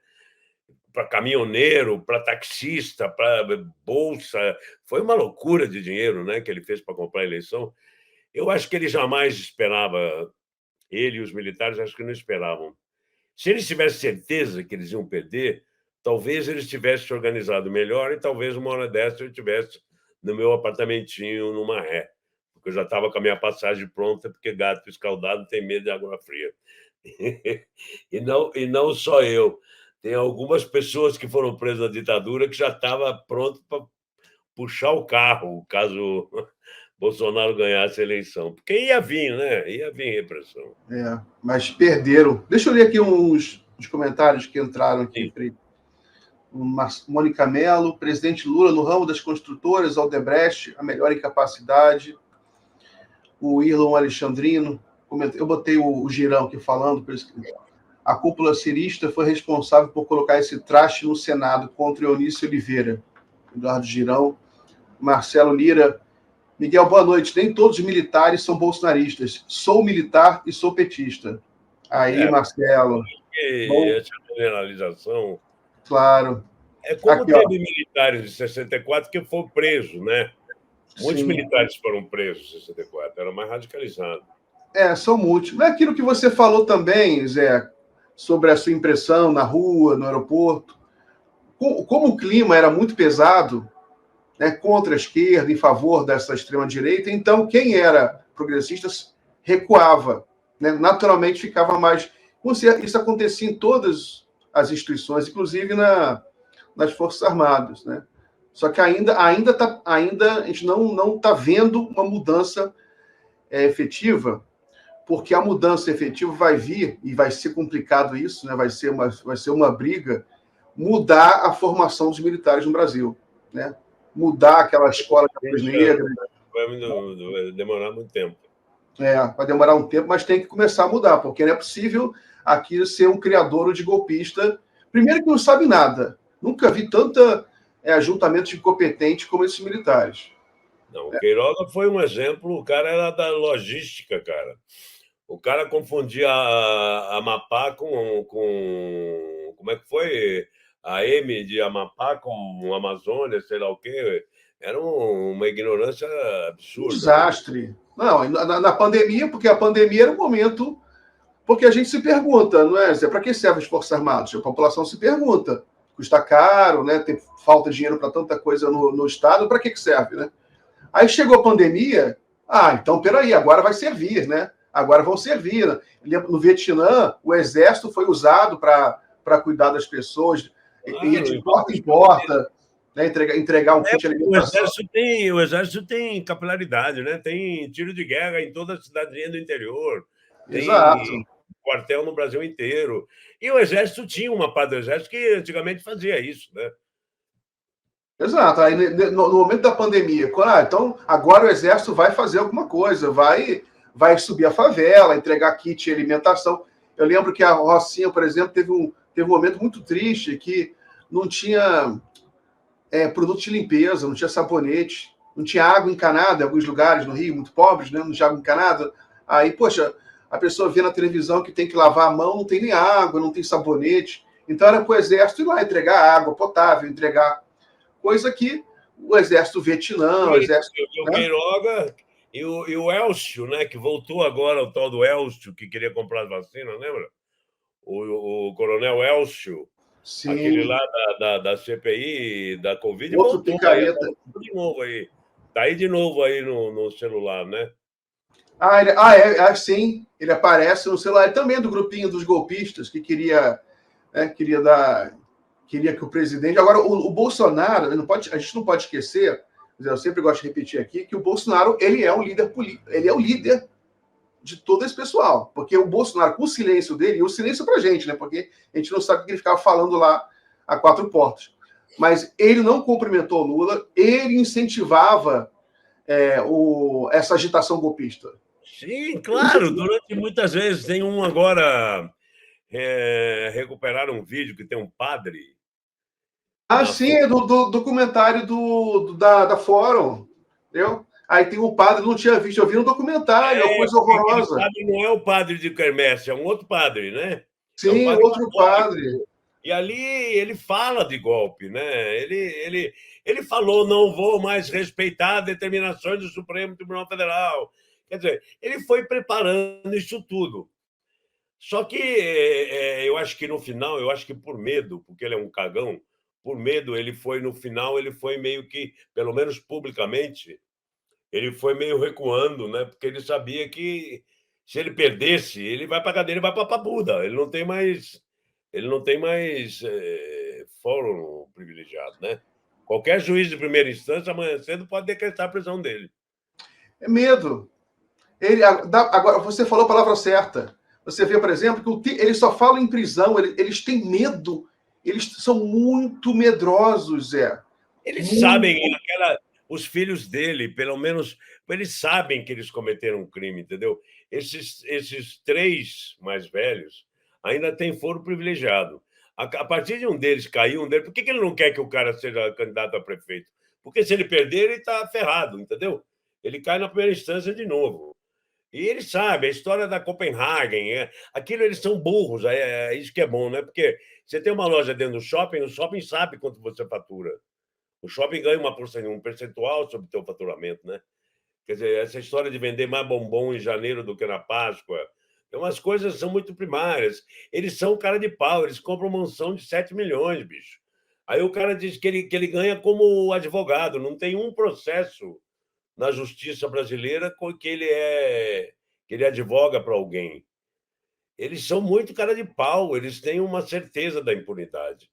Para caminhoneiro, para taxista, para bolsa. Foi uma loucura de dinheiro, né, que ele fez para comprar a eleição. Eu acho que ele jamais esperava, ele e os militares, acho que não esperavam. Se eles tivessem certeza que eles iam perder, talvez eles tivessem se organizado melhor, e talvez uma hora dessa eu estivesse no meu apartamentinho numa ré, porque eu já estava com a minha passagem pronta, porque gato escaldado tem medo de água fria. E não só eu. Tem algumas pessoas que foram presas na ditadura que já estavam pronto para puxar o carro, caso Bolsonaro ganhasse a eleição. Porque ia vir, né? Ia vir repressão. Mas perderam. Deixa eu ler aqui uns comentários que entraram aqui. Mônica Mello, presidente Lula no ramo das construtoras, Aldebrecht, a melhor incapacidade. O Irlon Alexandrino, eu botei o Girão aqui falando, por isso que a cúpula cirista foi responsável por colocar esse traste no Senado contra Eunício Oliveira. Eduardo Girão. Marcelo Lira. Miguel, boa noite. Nem todos os militares são bolsonaristas. Sou militar e sou petista. Aí, Marcelo. Essa generalização... Claro. É como aqui, teve militares de 64 que foram presos, né? Muitos militares foram presos em 64, era mais radicalizado. São muitos. Mas aquilo que você falou também, Zé, sobre a sua impressão na rua, no aeroporto, como o clima era muito pesado, né, contra a esquerda, em favor dessa extrema-direita, então quem era progressista recuava, né, naturalmente ficava mais... Isso acontecia em todas as instituições, inclusive nas Forças Armadas, né? Só que ainda a gente não está vendo uma mudança efetiva, porque a mudança efetiva vai vir, e vai ser complicado isso, né? Vai ser uma briga, mudar a formação dos militares no Brasil, né? Mudar aquela escola de Capuz Negras. Vai demorar muito tempo. Vai demorar um tempo, mas tem que começar a mudar, porque não é possível aqui ser um criador de golpista. Primeiro que não sabe nada. Nunca vi tanta ajuntamento de incompetente como esses militares. Não, o Queiroga foi um exemplo, o cara era da logística, cara. O cara confundia a Amapá com como é que foi? A M de Amapá com Amazônia, sei lá o quê. Era uma ignorância absurda. Um desastre. Não, na pandemia, porque a pandemia era um momento... Porque a gente se pergunta, não é, Zé? Para que servem as Forças Armadas? A população se pergunta. Custa caro, né? Tem falta de dinheiro para tanta coisa no Estado, para que serve, né? Aí chegou a pandemia, então peraí, agora vai servir, né? Agora vão servir. Né? No Vietnã, o exército foi usado para para cuidar das pessoas, ia Claro, de porta em porta, né, entregar um kit de alimentação. O exército tem capilaridade, né? Tem tiro de guerra em toda a cidadezinha do interior, tem Exato. quartel no Brasil inteiro. E o exército tinha uma parte do exército que antigamente fazia isso, né? Exato. Aí, no momento da pandemia, então agora o exército vai fazer alguma coisa, vai subir a favela, entregar kit de alimentação. Eu lembro que a Rocinha, por exemplo, teve um momento muito triste que não tinha produto de limpeza, não tinha sabonete, não tinha água encanada em alguns lugares no Rio, muito pobres, né? Não tinha água encanada. Aí, poxa, a pessoa vê na televisão que tem que lavar a mão, não tem nem água, não tem sabonete. Então era para o exército ir lá entregar água potável, entregar coisa que o exército Vietnã, o exército... O Queiroga e o Elcio, né, que voltou agora, o tal do Elcio, que queria comprar as vacinas, lembra? O coronel Elcio, Sim. Aquele lá da CPI, da Covid, Outro voltou aí, picareta. de novo aí. Tá aí de novo aí no celular, né? Sim, ele aparece no celular. Também do grupinho dos golpistas que queria que o presidente... Agora, o Bolsonaro, a gente não pode esquecer, eu sempre gosto de repetir aqui, que o Bolsonaro ele é um líder político, ele é o líder de todo esse pessoal. Porque o Bolsonaro, com o silêncio dele, e o silêncio pra gente, né? Porque a gente não sabe o que ele ficava falando lá a quatro portas. Mas ele não cumprimentou o Lula, ele incentivava essa agitação golpista. Sim, claro, durante muitas vezes. Tem um agora, recuperaram um vídeo que tem um padre. Sim, é do documentário da Fórum, entendeu? Aí tem um padre, não tinha visto, eu vi no documentário, é uma coisa horrorosa. Padre não é o padre de quermesse, é um outro padre, né? Sim, é um padre outro padre. E ali ele fala de golpe, né? Ele falou: não vou mais respeitar determinações do Supremo Tribunal Federal. Quer dizer, ele foi preparando isso tudo. Só que eu acho que no final, eu acho que por medo, porque ele é um cagão, por medo, ele foi no final, ele foi meio que, pelo menos publicamente, ele foi meio recuando, né? Porque ele sabia que se ele perdesse, ele vai para a cadeira e vai para a papuda. Ele não tem mais fórum privilegiado, né? Qualquer juiz de primeira instância, amanhã cedo, pode decretar a prisão dele. É medo. Agora, você falou a palavra certa. Você vê, por exemplo, que eles só falam em prisão, eles têm medo, eles são muito medrosos, Zé. Eles sabem, os filhos dele, pelo menos, eles sabem que eles cometeram um crime, entendeu? Esses três mais velhos ainda têm foro privilegiado. A partir de um deles cair, por que ele não quer que o cara seja candidato a prefeito? Porque se ele perder, ele está ferrado, entendeu? Ele cai na primeira instância de novo. E ele sabe, a história da Copenhagen, aquilo eles são burros, isso que é bom, né? Porque você tem uma loja dentro do shopping, o shopping sabe quanto você fatura. O shopping ganha um percentual sobre o teu faturamento, né? Quer dizer, essa história de vender mais bombom em janeiro do que na Páscoa, umas coisas são muito primárias. Eles são cara de pau, eles compram mansão de 7 milhões, bicho. Aí o cara diz que ele ganha como advogado, não tem um processo na justiça brasileira que ele advoga para alguém. Eles são muito cara de pau, eles têm uma certeza da impunidade.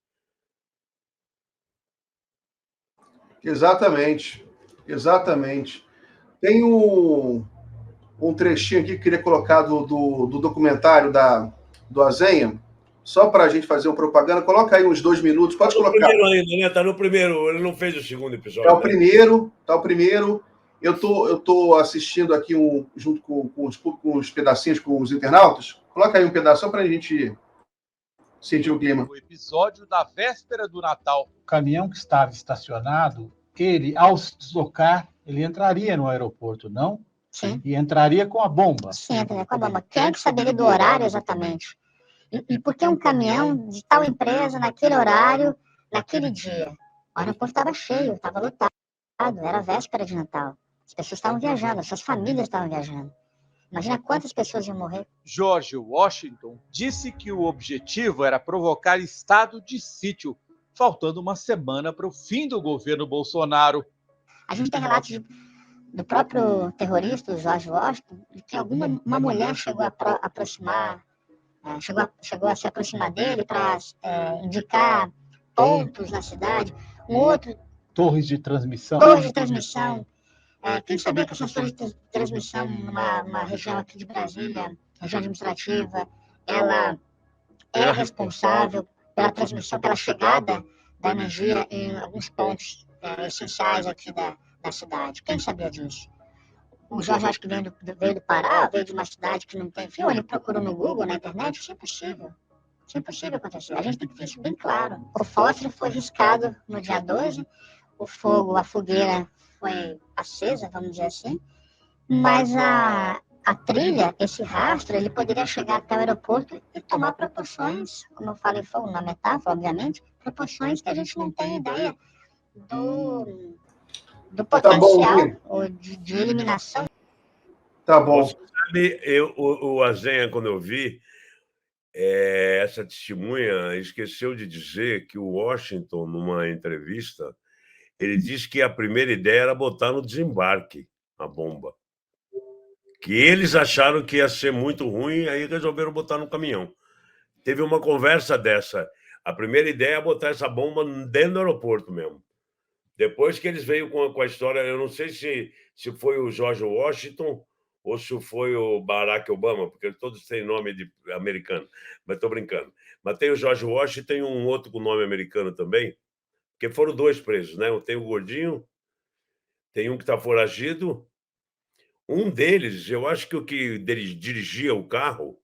Exatamente. Exatamente. Tem um trechinho aqui que eu queria colocar do documentário do Azenha, só para a gente fazer uma propaganda. Coloca aí uns 2 minutos, pode colocar. Tá no primeiro ainda, né? Tá no primeiro, ele não fez o segundo episódio. Tá o primeiro. Eu tô assistindo aqui junto com os pedacinhos, com os internautas. Coloca aí um pedaço só para a gente sentir o clima. O episódio da véspera do Natal. O caminhão que estava estacionado, ele, ao se deslocar, ele entraria no aeroporto, não? Sim. E entraria com a bomba. Sim, entraria com a bomba. Quem é que saberia do horário exatamente? E por que um caminhão de tal empresa, naquele horário, naquele dia? O aeroporto estava cheio, estava lotado. Era véspera de Natal. As pessoas estavam viajando, as suas famílias estavam viajando. Imagina quantas pessoas iam morrer. George Washington disse que o objetivo era provocar estado de sítio, faltando uma semana para o fim do governo Bolsonaro. A gente tem relatos do próprio terrorista, o George Washington, de que uma mulher chegou a aproximar chegou a se aproximar dele para indicar pontos na cidade. Um outro, Torres de transmissão. torre de transmissão. Quem sabia que essas torres de transmissão, numa região aqui de Brasília, região administrativa, ela é responsável pela transmissão, pela chegada da energia em alguns pontos essenciais aqui da cidade. Quem sabia disso? O Jorge acho que veio do Pará, veio de uma cidade que não tem fio, ele procurou no Google, na internet, isso é impossível. Isso é impossível acontecer. A gente tem que ter isso bem claro. O fósforo foi riscado no dia 12, o fogo, a fogueira foi acesa, vamos dizer assim, mas a trilha, esse rastro, ele poderia chegar até o aeroporto e tomar proporções, como eu falei, fogo na metáfora, obviamente, proporções que a gente não tem ideia do potencial ou de eliminação. Tá bom. Você sabe, o Azenha, quando eu vi, essa testemunha esqueceu de dizer que o Washington, numa entrevista, ele disse que a primeira ideia era botar no desembarque a bomba. Que eles acharam que ia ser muito ruim, aí resolveram botar no caminhão. Teve uma conversa dessa. A primeira ideia é botar essa bomba dentro do aeroporto mesmo. Depois que eles veio com a história, eu não sei se foi o George Washington ou se foi o Barack Obama, porque todos têm nome de americano, mas estou brincando. Mas tem o George Washington, tem um outro com nome americano também, porque foram 2 presos, né? Tem o gordinho, tem um que está foragido. Um deles, eu acho que o que dirigia o carro,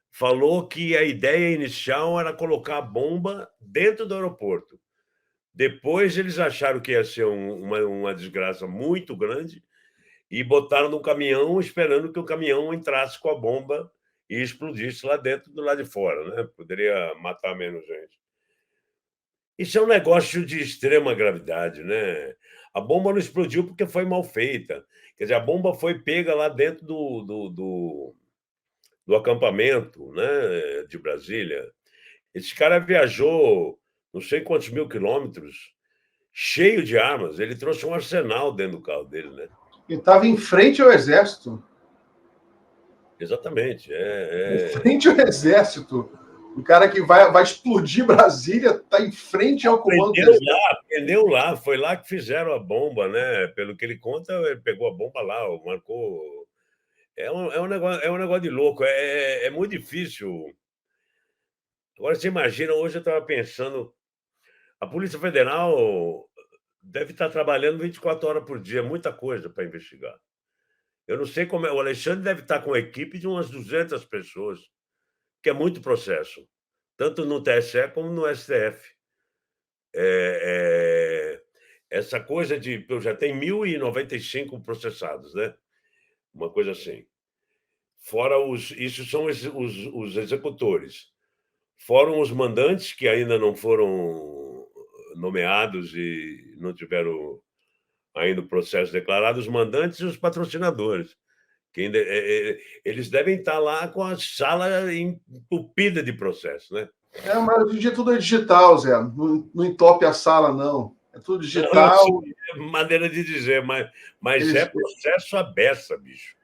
falou que a ideia inicial era colocar a bomba dentro do aeroporto. Depois eles acharam que ia ser uma desgraça muito grande e botaram no caminhão esperando que o caminhão entrasse com a bomba e explodisse lá dentro do lado de fora, né? Poderia matar menos gente. Isso é um negócio de extrema gravidade, né? A bomba não explodiu porque foi mal feita. Quer dizer, a bomba foi pega lá dentro do acampamento, né, de Brasília. Esse cara viajou não sei quantos mil quilômetros, cheio de armas. Ele trouxe um arsenal dentro do carro dele, né? Ele estava em frente ao exército. Exatamente. Em frente ao exército. O cara que vai explodir Brasília está em frente ao comando do exército. Aprendeu lá, foi lá que fizeram a bomba, né? Pelo que ele conta, ele pegou a bomba lá, marcou. É um negócio de louco, é muito difícil. Agora, você imagina, hoje eu estava pensando, a Polícia Federal deve estar trabalhando 24 horas por dia, muita coisa para investigar. Eu não sei como é, o Alexandre deve estar com uma equipe de umas 200 pessoas, que é muito processo, tanto no TSE como no STF. Essa coisa de... Eu já tenho 1.095 processados, né? Uma coisa assim. Fora isso são os executores. Fora os mandantes, que ainda não foram nomeados e não tiveram ainda o processo declarado, os mandantes e os patrocinadores. Que ainda, eles devem estar lá com a sala entupida de processo, né? Mas hoje em dia tudo é digital, Zé. Não entope a sala, não. É tudo digital. Maneira de dizer, mas é processo à beça, bicho.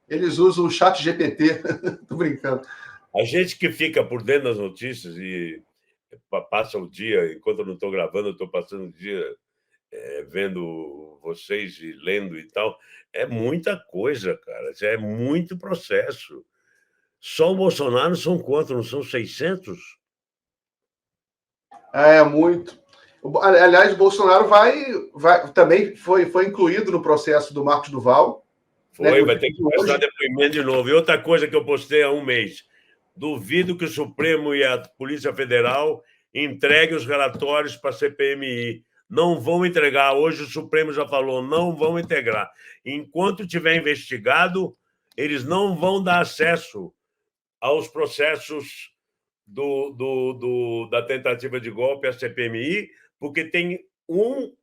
Eles usam o chat GPT. Tô brincando. A gente que fica por dentro das notícias e passa o dia, enquanto eu não estou gravando, eu estou passando o dia vendo vocês e lendo e tal. É muita coisa, cara. É muito processo. Só o Bolsonaro são quantos? Não são 600? É muito. Aliás, o Bolsonaro também foi incluído no processo do Marcos Duval. Foi, vai ter que prestar depoimento de novo. E outra coisa que eu postei há um mês: duvido que o Supremo e a Polícia Federal entreguem os relatórios para a CPMI. Não vão entregar. Hoje o Supremo já falou, não vão integrar. Enquanto tiver investigado, eles não vão dar acesso aos processos da tentativa de golpe à CPMI, porque tem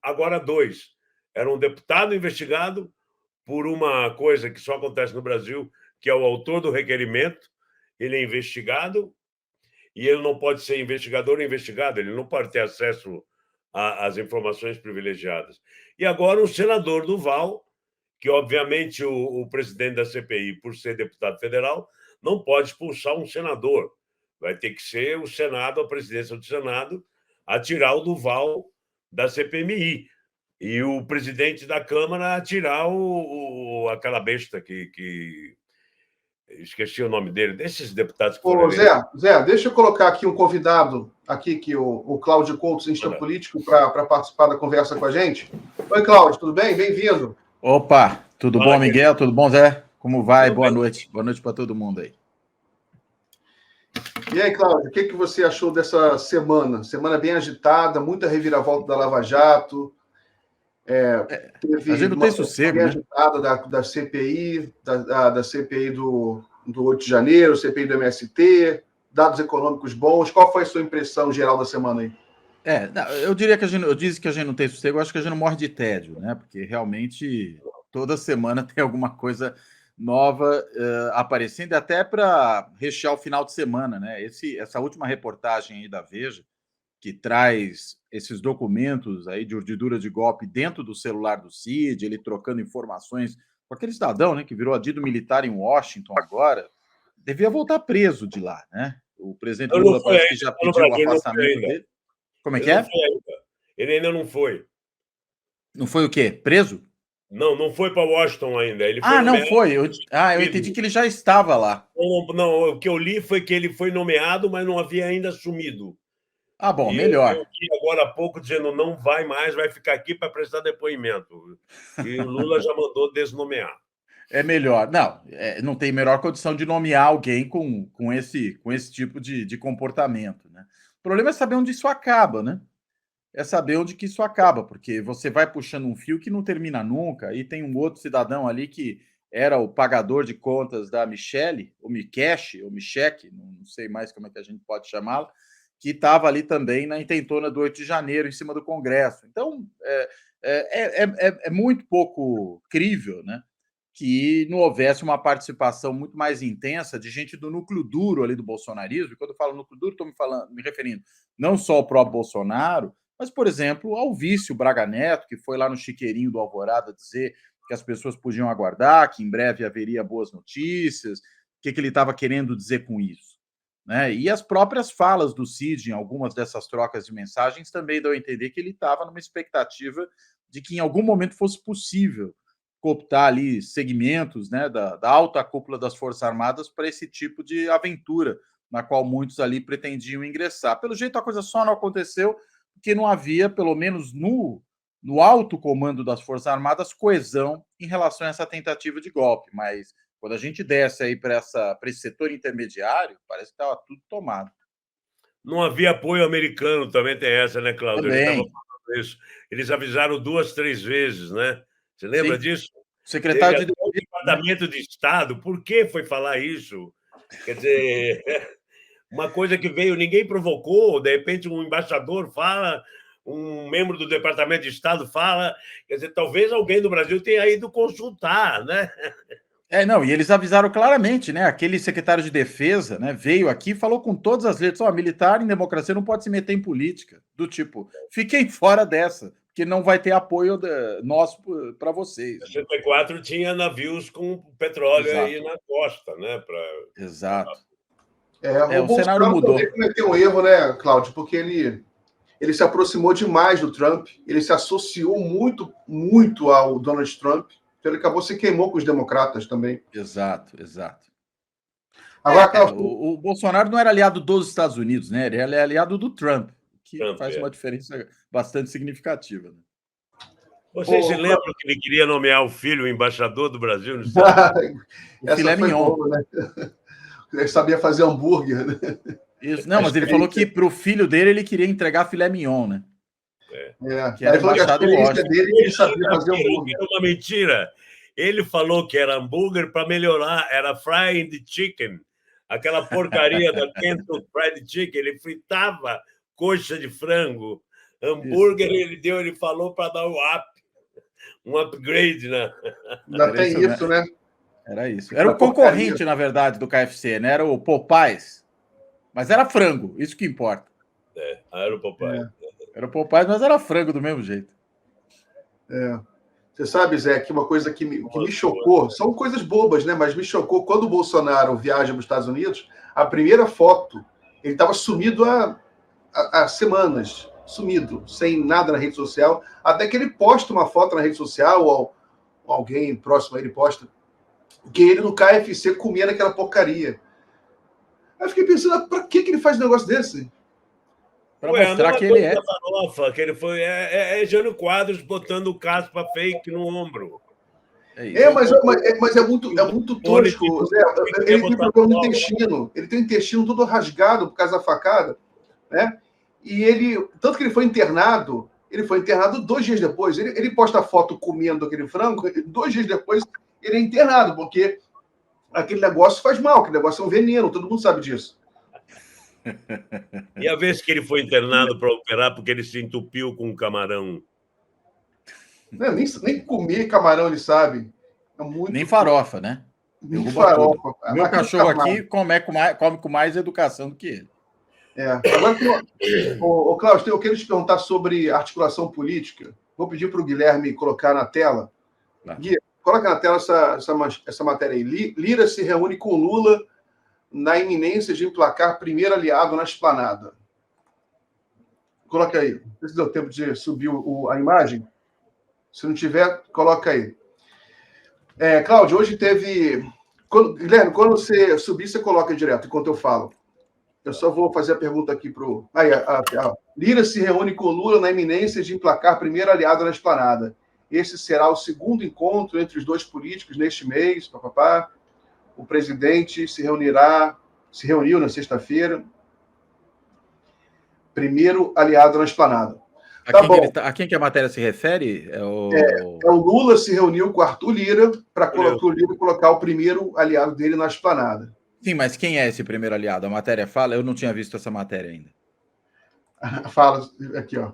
agora 2. Era um deputado investigado por uma coisa que só acontece no Brasil, que é o autor do requerimento. Ele é investigado e ele não pode ser investigador ou investigado, ele não pode ter acesso às informações privilegiadas. E agora o senador Duval, que obviamente o presidente da CPI, por ser deputado federal, não pode expulsar um senador. Vai ter que ser o Senado, a presidência do Senado, a tirar o Duval da CPMI. E o presidente da Câmara a tirar aquela besta que... Esqueci o nome dele, desses deputados que foram... Zé, deixa eu colocar aqui um convidado, aqui que o Cláudio Couto, cientista político, para participar da conversa com a gente. Oi, Cláudio, tudo bem? Bem-vindo. Opa, tudo bom, Miguel? Tudo bom, Zé? Como vai? Tudo Boa bem. noite. Boa noite para todo mundo aí. E aí, Cláudio, o que você achou dessa semana? Semana bem agitada, muita reviravolta da Lava Jato. Teve a gente não tem sossego, bem né? agitada da CPI, da CPI do 8 de janeiro, CPI do MST, dados econômicos bons. Qual foi a sua impressão geral da semana aí? Eu diria que eu disse que a gente não tem sossego, eu acho que a gente não morre de tédio, né? Porque realmente toda semana tem alguma coisa nova aparecendo, até para rechear o final de semana, né? Essa última reportagem aí da Veja, que traz esses documentos aí de urdidura de golpe dentro do celular do Cid, ele trocando informações com aquele cidadão, né, que virou adido militar em Washington agora, devia voltar preso de lá, né? O presidente Lula parece que já pediu o afastamento dele. Como é que é? Ele ainda não foi. Não foi o quê? Preso? Não foi para Washington ainda. Ele foi não foi. Eu entendi que ele já estava lá. Não, o que eu li foi que ele foi nomeado, mas não havia ainda assumido. Bom, melhor. Eu vi agora há pouco dizendo não vai mais, vai ficar aqui para prestar depoimento. E o Lula já mandou desnomear. É melhor. Não tem melhor condição de nomear alguém com esse tipo de comportamento, né? O problema é saber onde isso acaba, né? É saber onde que isso acaba, porque você vai puxando um fio que não termina nunca, e tem um outro cidadão ali que era o pagador de contas da Michele, ou Micheque, não sei mais como é que a gente pode chamá-la, que estava ali também na intentona do 8 de janeiro, em cima do Congresso. Então, é muito pouco crível, né, que não houvesse uma participação muito mais intensa de gente do núcleo duro ali do bolsonarismo. E quando eu falo núcleo duro, estou me referindo não só ao próprio Bolsonaro, mas, por exemplo, ao vice, o Braga Neto, que foi lá no chiqueirinho do Alvorada dizer que as pessoas podiam aguardar, que em breve haveria boas notícias, o que ele estava querendo dizer com isso, né? E as próprias falas do Cid, em algumas dessas trocas de mensagens, também dão a entender que ele estava numa expectativa de que em algum momento fosse possível cooptar ali segmentos, né, da alta cúpula das Forças Armadas para esse tipo de aventura, na qual muitos ali pretendiam ingressar. Pelo jeito, a coisa só não aconteceu porque não havia, pelo menos no alto comando das Forças Armadas, coesão em relação a essa tentativa de golpe. Mas quando a gente desce aí para esse setor intermediário, parece que estava tudo tomado. Não havia apoio americano, também tem essa, né, Cláudio? Ele estava falando isso. Eles avisaram 2, 3 vezes, né? Você lembra disso? O secretário de Defesa, Departamento de Estado, por que foi falar isso? Quer dizer, uma coisa que veio, ninguém provocou, de repente um embaixador fala, um membro do Departamento de Estado fala, quer dizer, talvez alguém do Brasil tenha ido consultar, né? E eles avisaram claramente, né? Aquele secretário de Defesa, né, veio aqui e falou com todas as letras: militar em democracia não pode se meter em política, do tipo, fiquem fora dessa, porque não vai ter apoio nosso para vocês. Em 64 tinha navios com petróleo aí na costa, né? Exato. O cenário mudou. Também cometeu um erro, né, Cláudio? Porque ele se aproximou demais do Trump, ele se associou muito, muito ao Donald Trump. Então ele acabou se queimou com os democratas também. Exato. Agora, o Bolsonaro não era aliado dos Estados Unidos, né? Ele é aliado do Trump, que faz uma diferença bastante significativa. Né? Vocês se lembram que ele queria nomear o filho o embaixador do Brasil nos Estados Unidos? O filé mignon. Boa, né? Ele sabia fazer hambúrguer, né? Isso. Não, mas ele falou que para o filho dele ele queria entregar filé mignon, né? Que era embaixado em Washington. Dele que ele sabia fazer hambúrguer. Era uma mentira. Ele falou que era hambúrguer para melhorar, era frying the chicken, aquela porcaria da Kentucky Fried Chicken. Ele fritava coxa de frango, hambúrguer. Ele falou para dar um upgrade, né? Ainda tem isso, né? Era isso. Era o concorrente, na verdade, do KFC, né? Era o Popeyes, mas era frango, isso que importa. Era o Popeyes. Era o Popeyes, mas era frango do mesmo jeito. Você sabe, Zé, que uma coisa que me chocou, são coisas bobas, né? Mas me chocou quando o Bolsonaro viaja para os Estados Unidos, a primeira foto, ele estava sumido há semanas, sumido, sem nada na rede social, até que ele posta uma foto na rede social, ou alguém próximo a ele posta, que ele no KFC comia naquela porcaria. Aí eu fiquei pensando, para que ele faz um negócio desse? Para mostrar que ele é. Farofa, que ele foi. É Jânio Quadros botando o caspa fake no ombro. Mas é muito tosco. Zé, ele tem problema no intestino. Ele tem o intestino todo rasgado por causa da facada, né? E tanto que ele foi internado 2 dias depois. Ele posta a foto comendo aquele frango, 2 dias depois ele é internado, porque aquele negócio faz mal, aquele negócio é um veneno, todo mundo sabe disso. E a vez que ele foi internado para operar porque ele se entupiu com um camarão? Não, nem comer camarão ele sabe. É muito... Nem farofa, né? Nem farofa. Meu cachorro aqui come com mais educação do que ele. Agora, Cláudio, eu quero te perguntar sobre articulação política. Vou pedir para o Guilherme colocar na tela. Gui, coloca na tela essa matéria aí. Lira se reúne com Lula na iminência de emplacar primeiro aliado na esplanada. Coloca aí. Não sei se deu tempo de subir a imagem. Se não tiver, coloca aí. Cláudio, hoje teve... Guilherme, quando você subir, você coloca direto, enquanto eu falo. Eu só vou fazer a pergunta aqui para o... Lira se reúne com Lula na iminência de emplacar primeiro aliado na esplanada. Esse será o segundo encontro entre os dois políticos neste mês. Papapá. O presidente se reuniu na sexta-feira. Primeiro aliado na esplanada. A quem que a matéria se refere? O Lula se reuniu com Arthur Lira para o Lira colocar o primeiro aliado dele na esplanada. Sim, mas quem é esse primeiro aliado? A matéria fala? Eu não tinha visto essa matéria ainda. Fala aqui, ó.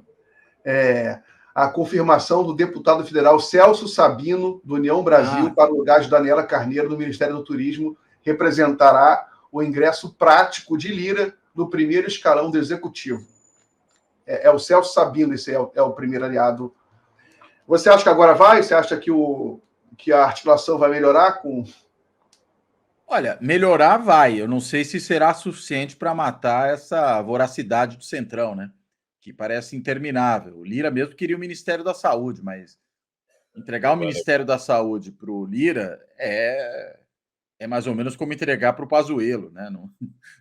A confirmação do deputado federal Celso Sabino, do União Brasil, para o lugar de Daniela Carneiro, do Ministério do Turismo, representará o ingresso prático de Lira no primeiro escalão do Executivo. É o Celso Sabino, esse é o primeiro aliado. Você acha que agora vai? Você acha que a articulação vai melhorar com... Olha, melhorar vai. Eu não sei se será suficiente para matar essa voracidade do Centrão, né? Que parece interminável. O Lira mesmo queria o Ministério da Saúde, mas entregar o Ministério da Saúde para o Lira é mais ou menos como entregar para o Pazuello, né?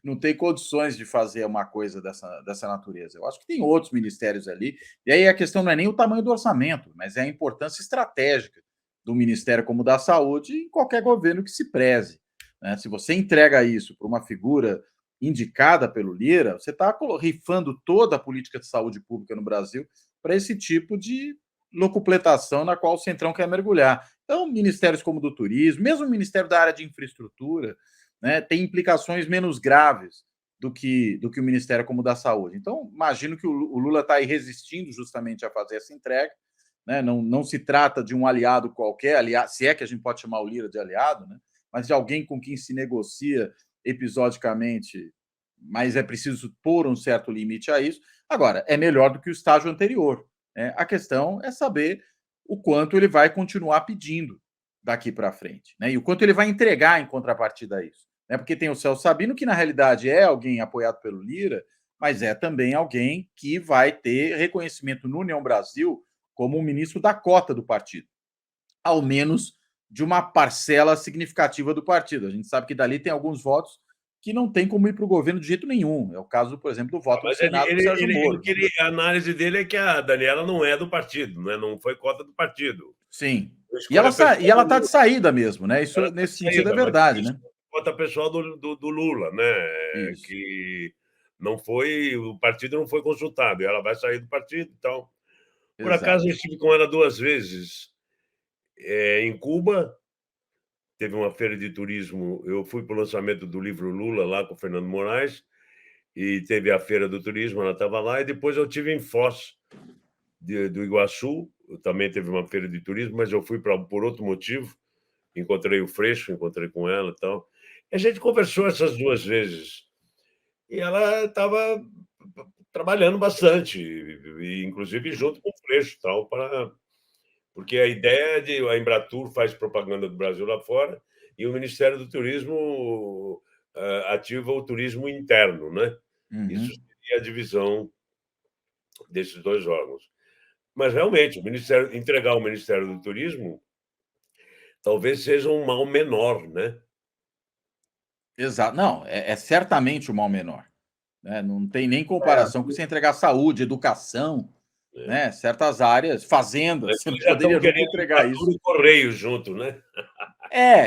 Não tem condições de fazer uma coisa dessa natureza. Eu acho que tem outros ministérios ali, e aí a questão não é nem o tamanho do orçamento, mas é a importância estratégica do Ministério como o da Saúde em qualquer governo que se preze, né? Se você entrega isso para uma figura indicada pelo Lira, você está rifando toda a política de saúde pública no Brasil para esse tipo de locupletação na qual o Centrão quer mergulhar. Então, ministérios como o do turismo, mesmo o Ministério da área de infraestrutura, né, tem implicações menos graves do que o Ministério como o da Saúde. Então, imagino que o Lula está aí resistindo justamente a fazer essa entrega, né? Não se trata de um aliado qualquer, aliado, se é que a gente pode chamar o Lira de aliado, né? Mas de alguém com quem se negocia episodicamente, mas é preciso pôr um certo limite a isso. Agora, é melhor do que o estágio anterior, né? A questão é saber o quanto ele vai continuar pedindo daqui para frente, né? E o quanto ele vai entregar em contrapartida a isso, né? Porque tem o Celso Sabino, que na realidade é alguém apoiado pelo Lira, mas é também alguém que vai ter reconhecimento no União Brasil como um ministro da cota do partido, ao menos de uma parcela significativa do partido. A gente sabe que dali tem alguns votos que não tem como ir para o governo de jeito nenhum. É o caso, por exemplo, do voto do Senado do Sérgio Moro. A análise dele é que a Daniela não é do partido, né? Não foi cota do partido. Sim. E ela está de saída mesmo, né? Isso, nesse sentido, é verdade, né? Cota pessoal do Lula, né? Isso. Que não foi... O partido não foi consultado. E ela vai sair do partido e tal. Por acaso, eu estive com ela 2 vezes em Cuba. Teve uma feira de turismo, eu fui para o lançamento do livro Lula, lá com o Fernando Moraes, e teve a feira do turismo, ela estava lá, e depois eu estive em Foz, do Iguaçu, também teve uma feira de turismo, mas eu fui por outro motivo, encontrei o Freixo, encontrei com ela e tal. E a gente conversou essas 2 vezes, e ela estava trabalhando bastante, e inclusive junto com o Freixo, tal, Porque a ideia é de a Embratur faz propaganda do Brasil lá fora e o Ministério do Turismo ativa o turismo interno, né? Isso seria a divisão desses dois órgãos. Mas, realmente, entregar o Ministério do Turismo talvez seja um mal menor, né? Exato. Não, é certamente o mal menor. Né? Não tem nem comparação com você entregar saúde, educação, né? Certas áreas, fazendas, você não Já estão poderia nunca querendo entregar isso. o Correio junto, né?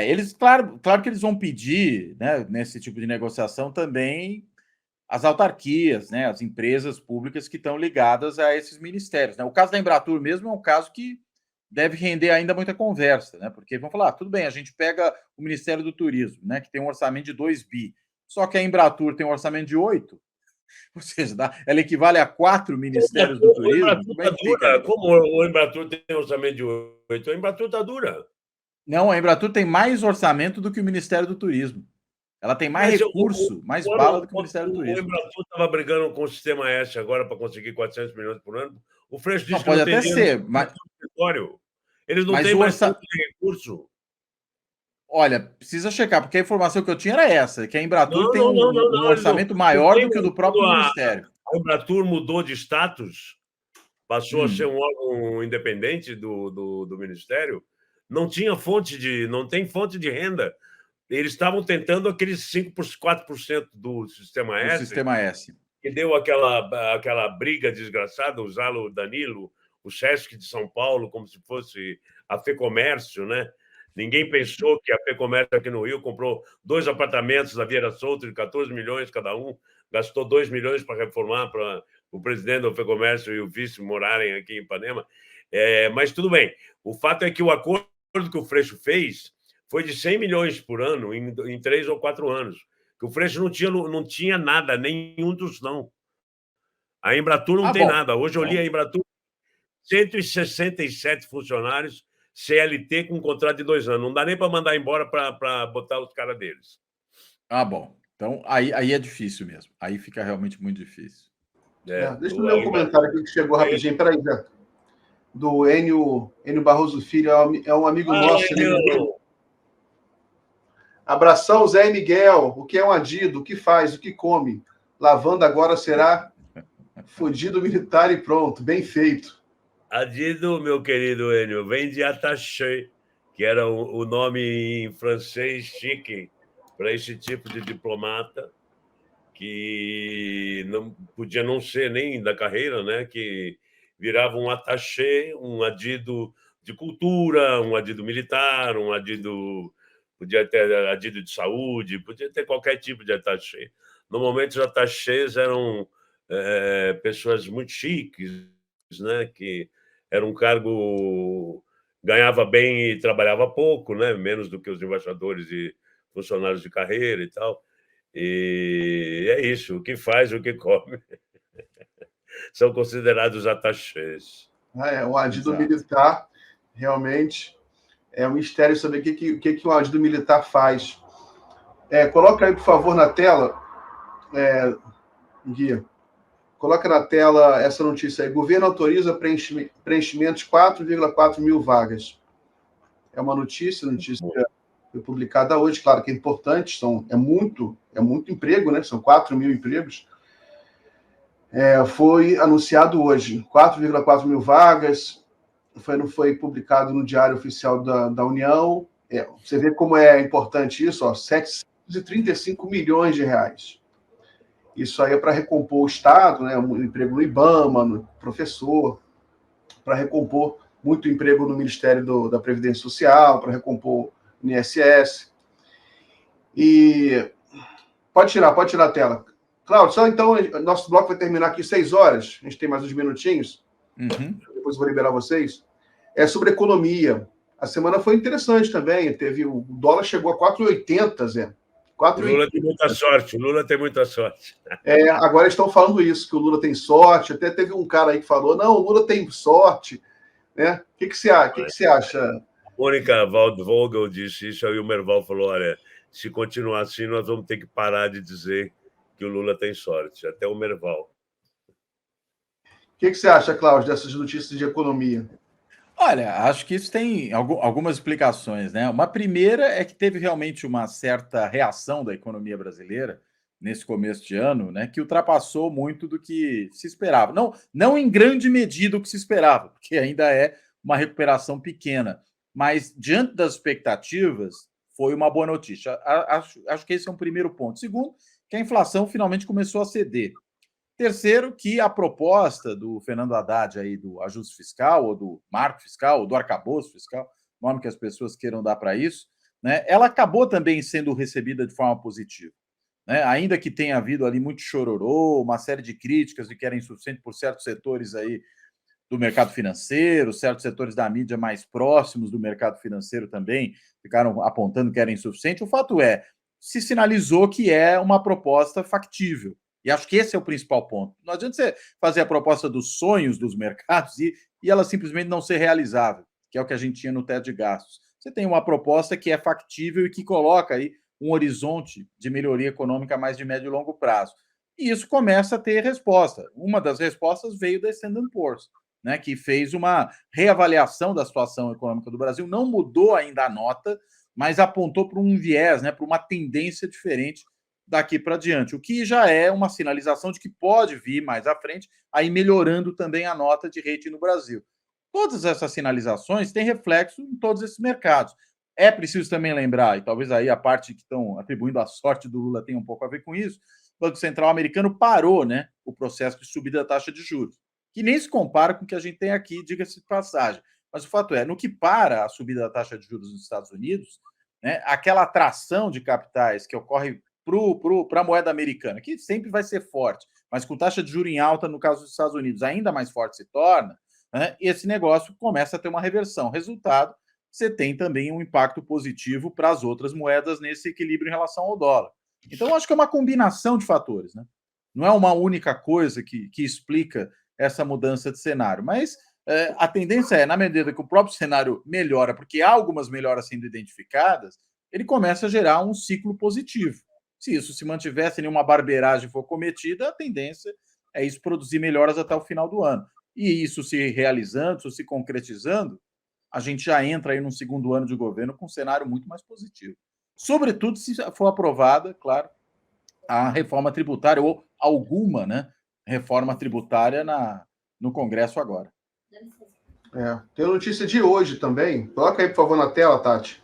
Eles, claro que eles vão pedir, né, nesse tipo de negociação também as autarquias, né, as empresas públicas que estão ligadas a esses ministérios. Né? O caso da Embratur mesmo é um caso que deve render ainda muita conversa, né? Porque vão falar, tudo bem, a gente pega o Ministério do Turismo, né, que tem um orçamento de 2 bi, só que a Embratur tem um orçamento de 8, ou seja, ela equivale a 4 ministérios do turismo. Como é que fica? Como o Embratur tem orçamento de 8? A Embratur está dura. Não, a Embratur tem mais orçamento do que o Ministério do Turismo. Ela tem mais recurso, mais bala do que o Ministério do Turismo. O Embratur estava brigando com o Sistema S agora para conseguir 400 milhões por ano. O Freixo disse que não tem dinheiro no escritório. Eles não têm mais recurso. Olha, precisa checar, porque a informação que eu tinha era essa, que a Embratur tem um orçamento maior do que o do próprio Ministério. A Embratur mudou de status, passou a ser um órgão independente do Ministério, não tem fonte de renda. Eles estavam tentando aqueles 4% do Sistema S, que deu aquela briga desgraçada, o Zalo Danilo, o Sesc de São Paulo, como se fosse a FEComércio, né? Ninguém pensou que a FEComércio aqui no Rio comprou 2 apartamentos na Vieira Solto de 14 milhões cada um, gastou 2 milhões para reformar, para o presidente do FEComércio e o vice morarem aqui em Ipanema. Mas tudo bem. O fato é que o acordo que o Freixo fez foi de 100 milhões por ano em 3 ou 4 anos. Que o Freixo não tinha nada, nenhum dos não. A Embratur não tem nada. Hoje eu li a Embratur, 167 funcionários, CLT com contrato de 2 anos. Não dá nem para mandar embora para botar os caras deles. Bom. Então, aí é difícil mesmo. Aí fica realmente muito difícil. Deixa eu ler um comentário aqui que chegou rapidinho. Peraí, Zé. Do Enio Barroso Filho. É um amigo nosso. Abração, Zé e Miguel. O que é um adido? O que faz? O que come? Lavando agora será fudido militar e pronto. Bem feito. Adido, meu querido Enio, vem de attaché, que era o nome em francês chique para esse tipo de diplomata, que não podia não ser nem da carreira, né? Que virava um attaché, um adido de cultura, um adido militar, um adido... Podia ter adido de saúde, podia ter qualquer tipo de attaché. Normalmente, os attachés eram pessoas muito chiques, né? Que era um cargo, ganhava bem e trabalhava pouco, né? Menos do que os embaixadores e funcionários de carreira e tal. E é isso, o que faz, o que come. São considerados attachés. O adido militar, realmente, é um mistério saber o que o adido militar faz. Coloca aí, por favor, na tela, Guia. Coloca na tela essa notícia aí. Governo autoriza preenchimento de 4,4 mil vagas. É uma notícia foi publicada hoje. Claro que é importante, é muito emprego, né? São 4 mil empregos. Foi anunciado hoje. 4,4 mil vagas. Foi publicado no Diário Oficial da União. Você vê como é importante isso, 735 milhões de reais. Isso aí é para recompor o Estado, né? Um emprego no IBAMA, no professor, para recompor muito emprego no Ministério da Previdência Social, para recompor o INSS. E pode tirar a tela. Cláudio, só então, nosso bloco vai terminar aqui 6 horas. A gente tem mais uns minutinhos. Depois eu vou liberar vocês. É sobre economia. A semana foi interessante também. O dólar chegou a 4,80, Zé. O Lula tem muita sorte. Agora estão falando isso, que o Lula tem sorte. Até teve um cara aí que falou, não, o Lula tem sorte. Né? O que você acha? A Mônica Waldvogel disse isso, aí o Merval falou, olha, se continuar assim, nós vamos ter que parar de dizer que o Lula tem sorte. Até o Merval. O que você acha, Cláudio, dessas notícias de economia? Olha, acho que isso tem algumas explicações, né? Uma primeira é que teve realmente uma certa reação da economia brasileira nesse começo de ano, né, que ultrapassou muito do que se esperava. Não em grande medida o que se esperava, porque ainda é uma recuperação pequena, mas diante das expectativas, foi uma boa notícia. Acho que esse é um primeiro ponto. Segundo, que a inflação finalmente começou a ceder. Terceiro, que a proposta do Fernando Haddad aí do ajuste fiscal, ou do marco fiscal, ou do arcabouço fiscal, nome que as pessoas queiram dar para isso, né, ela acabou também sendo recebida de forma positiva. Né? Ainda que tenha havido ali muito chororô, uma série de críticas de que era insuficiente por certos setores aí do mercado financeiro, certos setores da mídia mais próximos do mercado financeiro também ficaram apontando que era insuficiente. O fato é, se sinalizou que é uma proposta factível. E acho que esse é o principal ponto. Não adianta você fazer a proposta dos sonhos dos mercados e ela simplesmente não ser realizável, que é o que a gente tinha no teto de gastos. Você tem uma proposta que é factível e que coloca aí um horizonte de melhoria econômica mais de médio e longo prazo. E isso começa a ter resposta. Uma das respostas veio da Standard Poor's, né, que fez uma reavaliação da situação econômica do Brasil, não mudou ainda a nota, mas apontou para um viés, né, para uma tendência diferente daqui para diante, o que já é uma sinalização de que pode vir mais à frente, aí melhorando também a nota de rating no Brasil. Todas essas sinalizações têm reflexo em todos esses mercados. É preciso também lembrar, e talvez aí a parte que estão atribuindo a sorte do Lula tenha um pouco a ver com isso, o Banco Central americano parou, né, o processo de subida da taxa de juros, que nem se compara com o que a gente tem aqui, diga-se de passagem. Mas o fato é, no que para a subida da taxa de juros nos Estados Unidos, né, aquela atração de capitais que ocorre para a moeda americana, que sempre vai ser forte, mas com taxa de juros em alta, no caso dos Estados Unidos, ainda mais forte se torna, né, esse negócio começa a ter uma reversão. Resultado, você tem também um impacto positivo para as outras moedas nesse equilíbrio em relação ao dólar. Então, acho que é uma combinação de fatores, né? Não é uma única coisa que explica essa mudança de cenário, mas a tendência é, na medida que o próprio cenário melhora, porque há algumas melhoras sendo identificadas, ele começa a gerar um ciclo positivo. Se isso se mantiver, se nenhuma barbeiragem for cometida, a tendência é isso produzir melhoras até o final do ano. E isso se realizando, isso se concretizando, a gente já entra aí num segundo ano de governo com um cenário muito mais positivo. Sobretudo se for aprovada, claro, a reforma tributária ou alguma, né, reforma tributária no Congresso agora. Tem notícia de hoje também. Coloca aí, por favor, na tela, Tati,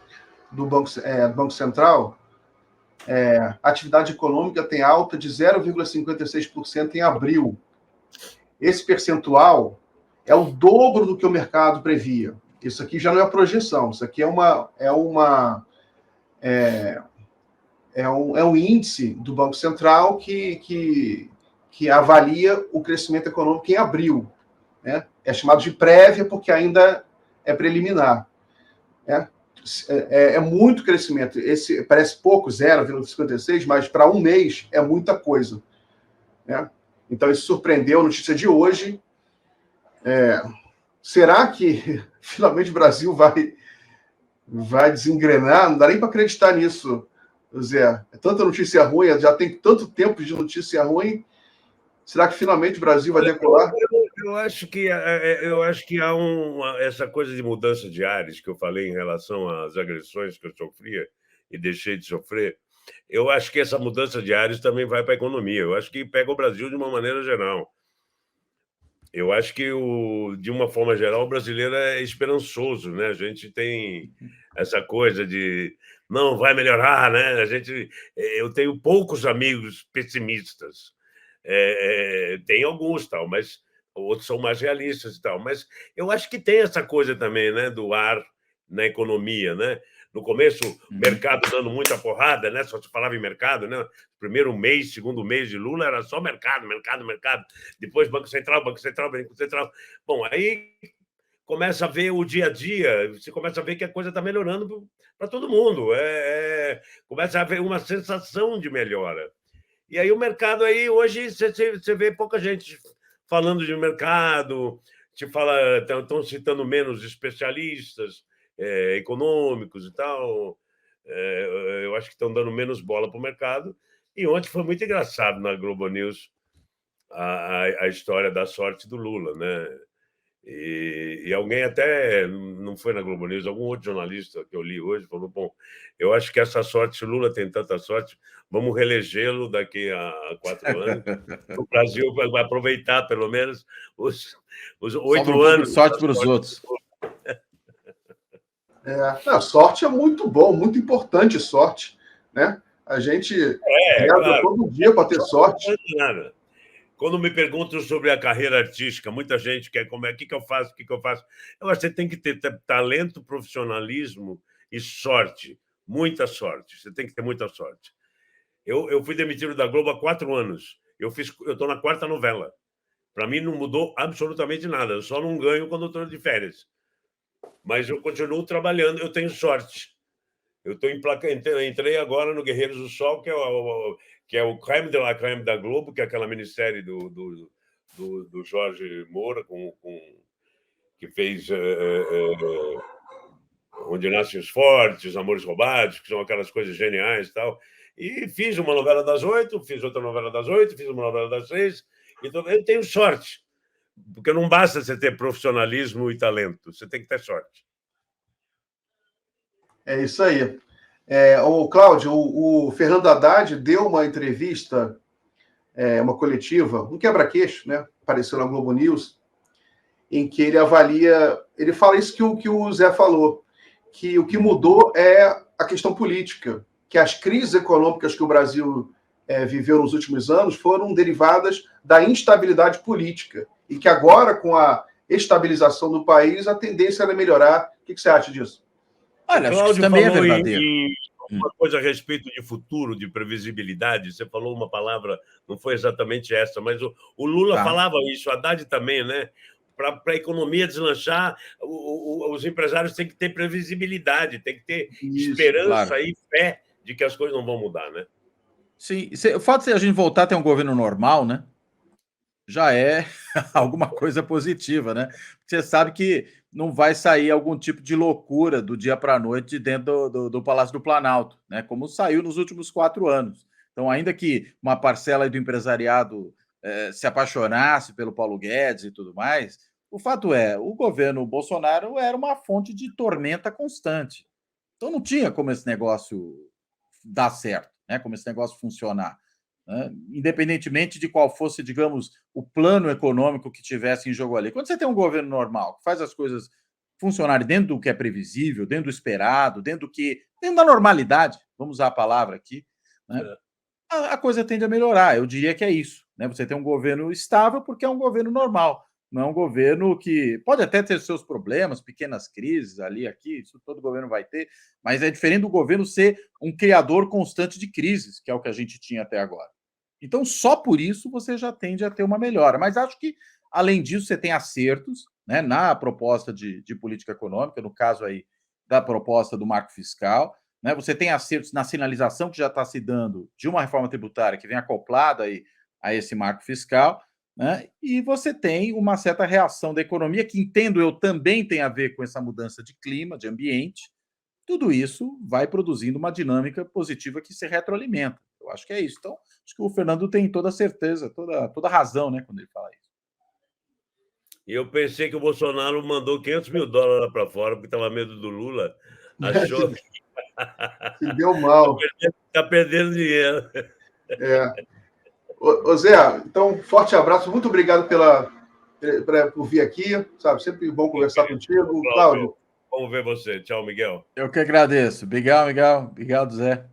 do Banco Central. A atividade econômica tem alta de 0,56% em abril. Esse percentual é o dobro do que o mercado previa. Isso aqui já não é projeção, isso aqui é um índice do Banco Central que avalia o crescimento econômico em abril. Né? É chamado de prévia porque ainda é preliminar. Né? É muito crescimento. Esse parece pouco, 0,56, mas para um mês é muita coisa. Né? Então, isso surpreendeu a notícia de hoje. Será que finalmente o Brasil vai desengrenar? Não dá nem para acreditar nisso, Zé. É tanta notícia ruim, já tem tanto tempo de notícia ruim. Será que finalmente o Brasil vai decolar? Eu acho que há essa coisa de mudança de ares que eu falei em relação às agressões que eu sofria e deixei de sofrer. Eu acho que essa mudança de ares também vai para a economia. Eu acho que pega o Brasil de uma maneira geral. Eu acho que, de uma forma geral, o brasileiro é esperançoso, né? A gente tem essa coisa de não vai melhorar, né? Eu tenho poucos amigos pessimistas. Tem alguns, tal, mas outros são mais realistas e tal. Mas eu acho que tem essa coisa também, né, do ar na economia, né? No começo, o mercado dando muita porrada, né? Só se falava em mercado, né? Primeiro mês, segundo mês de Lula era só mercado, mercado, mercado. Depois Banco Central, Banco Central, Banco Central. Bom, aí começa a ver o dia a dia, você começa a ver que a coisa está melhorando para todo mundo. Começa a haver uma sensação de melhora. E aí o mercado aí, hoje, você vê pouca gente falando de mercado, estão citando menos especialistas econômicos e tal. Eu acho que estão dando menos bola para o mercado. E ontem foi muito engraçado na Globo News a história da sorte do Lula, né? E alguém até, não foi na Globo News, algum outro jornalista que eu li hoje falou, bom, eu acho que essa sorte, o Lula tem tanta sorte, vamos reelegê-lo daqui a 4 anos. O Brasil vai aproveitar, pelo menos, os 8 anos. Sorte para os outros. A sorte é muito bom, muito importante sorte, né? A gente claro, todo dia para ter sorte. Nada. Quando me perguntam sobre a carreira artística, muita gente quer como é, o que eu faço, o que eu faço. Eu acho que você tem que ter talento, profissionalismo e sorte, muita sorte. Você tem que ter muita sorte. Eu fui demitido da Globo há 4 anos. Eu estou na 4ª novela. Para mim não mudou absolutamente nada. Eu só não ganho quando estou de férias. Mas eu continuo trabalhando. Eu tenho sorte. Eu entrei agora no Guerreiros do Sol, que é o crème de la crème da Globo, que é aquela minissérie do Jorge Moura, que fez Onde Nascem os Fortes, Amores Roubados, que são aquelas coisas geniais e tal. E fiz uma novela das 8, fiz outra novela das 8, fiz uma novela das 6. Então, eu tenho sorte, porque não basta você ter profissionalismo e talento, você tem que ter sorte. É isso aí. Cláudio, o Fernando Haddad deu uma entrevista, uma coletiva, um quebra-queixo, né? Apareceu na Globo News, em que ele fala isso que o Zé falou, que o que mudou é a questão política, que as crises econômicas que o Brasil viveu nos últimos anos foram derivadas da instabilidade política, e que agora, com a estabilização do país, a tendência era melhorar. O que você acha disso? Olha, acho que isso também é verdadeiro. Uma coisa a respeito de futuro, de previsibilidade, você falou uma palavra, não foi exatamente essa, mas o Lula falava isso, o Haddad também, né? Para a economia deslanchar, os empresários têm que ter previsibilidade, têm que ter esperança e fé de que as coisas não vão mudar, né? Sim, o fato de a gente voltar a ter um governo normal, né? Já é alguma coisa positiva, né? Você sabe que não vai sair algum tipo de loucura do dia para a noite dentro do Palácio do Planalto, né? Como saiu nos últimos 4 anos. Então, ainda que uma parcela do empresariado se apaixonasse pelo Paulo Guedes e tudo mais, o fato é, o governo Bolsonaro era uma fonte de tormenta constante. Então, não tinha como esse negócio dar certo, né? Como esse negócio funcionar. Independentemente de qual fosse, digamos, o plano econômico que tivesse em jogo ali. Quando você tem um governo normal, que faz as coisas funcionarem dentro do que é previsível, dentro do esperado, dentro da normalidade, vamos usar a palavra aqui, né? A coisa tende a melhorar. Eu diria que é isso, né? Você tem um governo estável porque é um governo normal, não é um governo que pode até ter seus problemas, pequenas crises ali, aqui, isso todo governo vai ter, mas é diferente do governo ser um criador constante de crises, que é o que a gente tinha até agora. Então, só por isso você já tende a ter uma melhora. Mas acho que, além disso, você tem acertos, né, na proposta de política econômica, no caso aí da proposta do marco fiscal, né, você tem acertos na sinalização que já está se dando de uma reforma tributária que vem acoplada aí a esse marco fiscal, né, e você tem uma certa reação da economia, que entendo eu também tem a ver com essa mudança de clima, de ambiente. Tudo isso vai produzindo uma dinâmica positiva que se retroalimenta. Eu acho que é isso. Então, acho que o Fernando tem toda a certeza, toda a razão, né, quando ele fala isso. E eu pensei que o Bolsonaro mandou $500 mil lá para fora, porque estava medo do Lula. Achou que se deu mal. Está perdendo dinheiro. Ô Zé, então, forte abraço. Muito obrigado por vir aqui. Sabe, sempre bom conversar contigo. Cláudio. Vamos ver você. Tchau, Miguel. Eu que agradeço. Obrigado, Miguel. Obrigado, Zé.